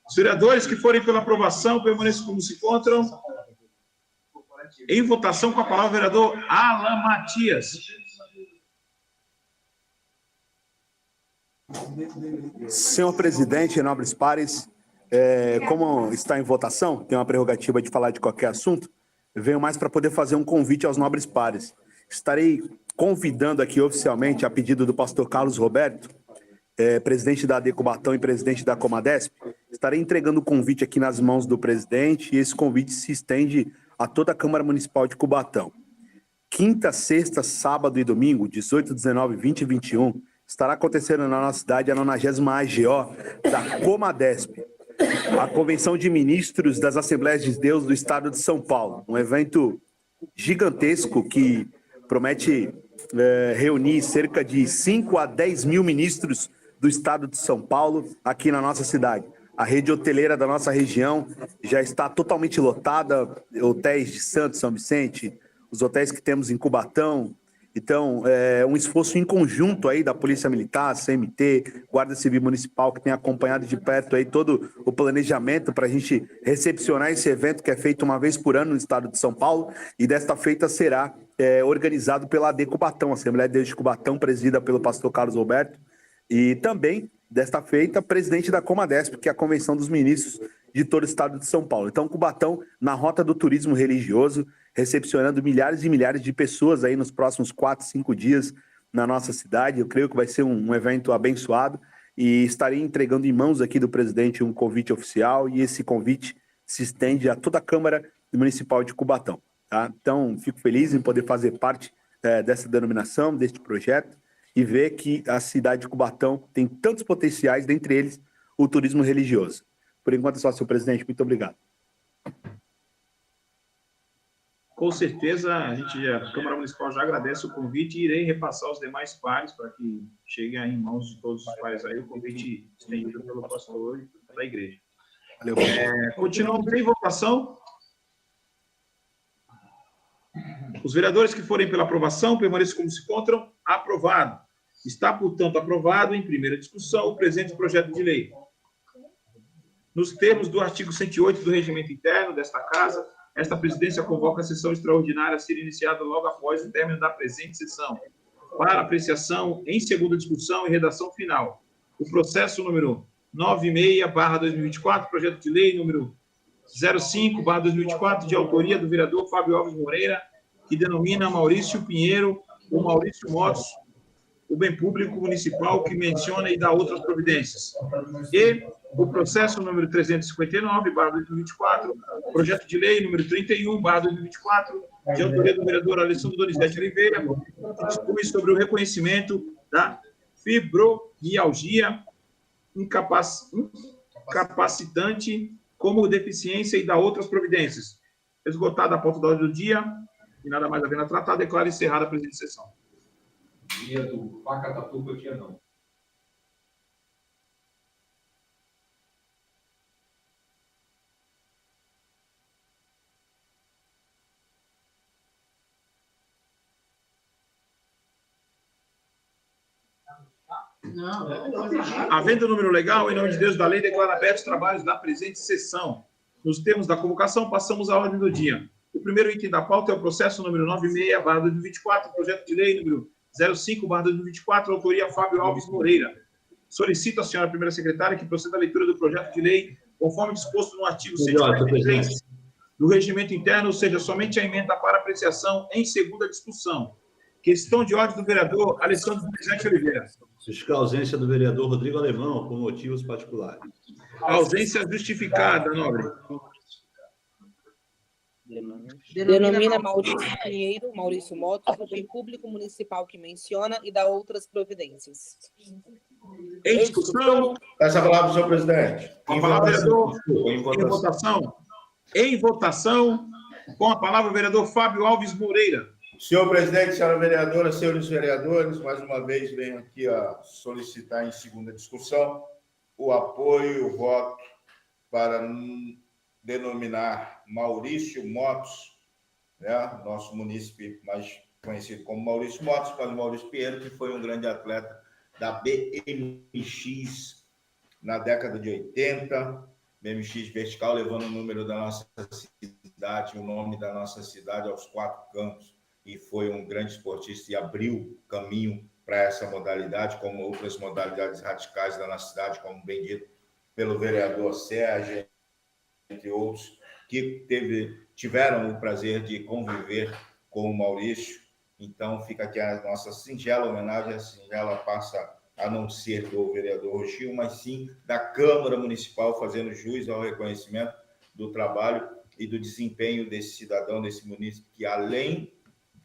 Os vereadores que forem pela aprovação permaneçam como se encontram. Em votação, com a palavra, o vereador Alan Matias. Senhor presidente, nobres pares, como está em votação, tem uma prerrogativa de falar de qualquer assunto, venho mais para poder fazer um convite aos nobres pares. Estarei convidando aqui oficialmente, a pedido do pastor Carlos Roberto, presidente da AD Cubatão e presidente da Comadesp, estarei entregando o convite aqui nas mãos do presidente e esse convite se estende a toda a Câmara Municipal de Cubatão. Quinta, sexta, sábado e domingo, 18, 19, 20 e 21, estará acontecendo na nossa cidade a 90ª AGO da Comadesp, a Convenção de Ministros das Assembleias de Deus do Estado de São Paulo. Um evento gigantesco que promete reunir cerca de 5 a 10 mil ministros do Estado de São Paulo aqui na nossa cidade. A rede hoteleira da nossa região já está totalmente lotada, hotéis de Santos, São Vicente, os hotéis que temos em Cubatão. Então, é um esforço em conjunto aí da Polícia Militar, CMT, Guarda Civil Municipal, que tem acompanhado de perto aí todo o planejamento para a gente recepcionar esse evento que é feito uma vez por ano no estado de São Paulo, e desta feita será organizado pela AD Cubatão, Assembleia de Deus de Cubatão, presidida pelo pastor Carlos Roberto, e também, desta feita, presidente da Comadesp, que é a Convenção dos Ministros de todo o estado de São Paulo. Então, Cubatão, na rota do turismo religioso, recepcionando milhares e milhares de pessoas aí nos próximos 4, 5 dias na nossa cidade. Eu creio que vai ser um evento abençoado e estarei entregando em mãos aqui do presidente um convite oficial e esse convite se estende a toda a Câmara Municipal de Cubatão. Tá? Então, fico feliz em poder fazer parte dessa denominação, deste projeto e ver que a cidade de Cubatão tem tantos potenciais, dentre eles o turismo religioso. Por enquanto é só, senhor presidente. Muito obrigado. Com certeza, a Câmara Municipal já agradece o convite e irei repassar aos demais pares para que chegue em mãos de todos os pares aí o convite estendido pelo pastor da igreja. Valeu. Continuamos em votação. Os vereadores que forem pela aprovação permaneçam como se encontram. Aprovado. Está, portanto, aprovado em primeira discussão o presente projeto de lei. Nos termos do artigo 108 do Regimento Interno desta Casa, esta presidência convoca a sessão extraordinária a ser iniciada logo após o término da presente sessão, para apreciação em segunda discussão e redação final. O processo número 96/2024, projeto de lei número 05/2024, de autoria do vereador Fábio Alves Moreira, que denomina Maurício Pinheiro ou Maurício Motos, o bem público municipal que menciona e dá outras providências. E o processo número 359/2024, projeto de lei número 31/2024, de autoria do vereador Alessandro Donizete Oliveira, que dispõe sobre o reconhecimento da fibromialgia incapacitante como deficiência e dá outras providências. Esgotada a pauta da ordem do dia, e nada mais havendo a tratar, declaro encerrada a presente sessão. Dia do Pacatatuba, dia não. Havendo o número legal, em nome de Deus da lei, declaro abertos os trabalhos da presente sessão. Nos termos da convocação, passamos à ordem do dia. O primeiro item da pauta é o processo número 96/2024, projeto de lei número 05/2024, autoria Fábio Alves Moreira. Solicito à senhora primeira secretária que proceda à leitura do projeto de lei, conforme disposto no artigo 143 do regimento interno, ou seja, somente a emenda para apreciação em segunda discussão. Questão de ordem do vereador Alessandro Donizete Oliveira. Justificar a ausência do vereador Rodrigo Alemão por motivos particulares. A ausência justificada, nobre. Denomina Maurício Pinheiro, Maurício Motos, o bem público municipal que menciona e dá outras providências. Em discussão. Essa palavra, senhor presidente. Com a palavra, vereador. Em votação. Em votação. Com a palavra, vereador Fábio Alves Moreira. Senhor presidente, senhora vereadora, senhores vereadores, mais uma vez venho aqui a solicitar em segunda discussão o apoio e o voto para denominar Maurício Motos, né, nosso munícipe mais conhecido como Maurício Motos, para o Maurício Pinheiro, que foi um grande atleta da BMX na década de 80, BMX vertical, levando o número da nossa cidade, o nome da nossa cidade aos 4 cantos. E foi um grande esportista e abriu caminho para essa modalidade, como outras modalidades radicais da nossa cidade, como bem dito pelo vereador Sérgio, entre outros, que tiveram o prazer de conviver com o Maurício. Então, fica aqui a nossa singela homenagem. A singela passa a não ser do vereador Roxinho, mas sim da Câmara Municipal, fazendo jus ao reconhecimento do trabalho e do desempenho desse cidadão, desse munícipe, que além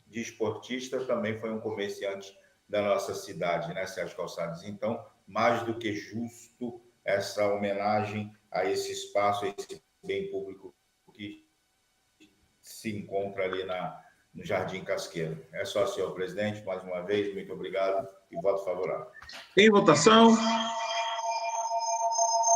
de esportista, também foi um comerciante da nossa cidade, né, Sérgio Calçados? Então, mais do que justo essa homenagem a esse espaço, a esse bem público que se encontra ali no Jardim Casqueiro. É só, senhor presidente, mais uma vez, muito obrigado e voto favorável. Em votação.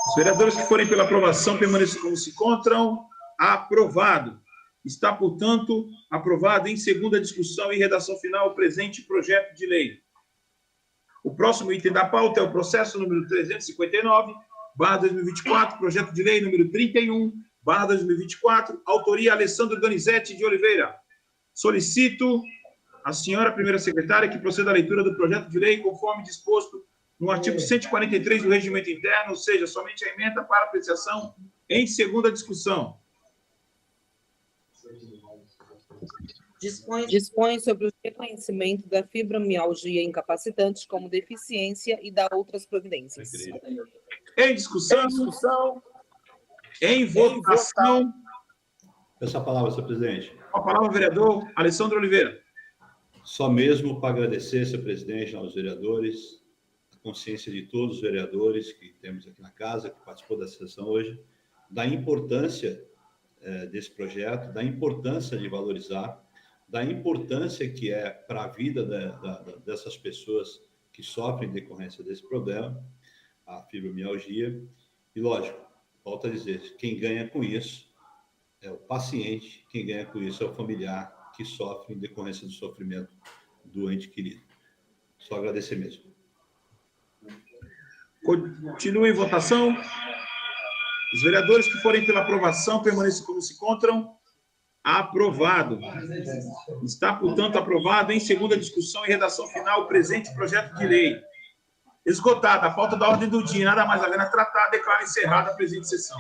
Os vereadores que forem pela aprovação permaneçam como se encontram. Aprovado. Está, portanto, aprovado em segunda discussão e redação final o presente projeto de lei. O próximo item da pauta é o processo número 359/2024, projeto de lei número 31/2024, autoria Alessandro Donizete de Oliveira. Solicito à senhora primeira secretária que proceda à leitura do projeto de lei conforme disposto no artigo 143 do regimento interno, ou seja, somente a emenda para apreciação em segunda discussão. Dispõe sobre o reconhecimento da fibromialgia incapacitante como deficiência e dá outras providências. Em discussão. Em votação. Essa palavra, senhor presidente. Com a palavra, vereador Alessandro Oliveira. Só mesmo para agradecer, senhor presidente, aos vereadores, a consciência de todos os vereadores que temos aqui na casa, que participou dessa sessão hoje, da importância desse projeto, da importância de valorizar, da importância que é para a vida dessas pessoas que sofrem em decorrência desse problema, a fibromialgia. E, lógico, volto a dizer, quem ganha com isso é o paciente, quem ganha com isso é o familiar que sofre em decorrência do sofrimento do ente querido. Só agradecer mesmo. Continua em votação. Os vereadores que forem pela aprovação permaneçam como se encontram. Aprovado. Está, portanto, aprovado em segunda discussão e redação final o presente projeto de lei. Esgotada a pauta da ordem do dia, nada mais havendo a tratar, declaro encerrada a presente sessão.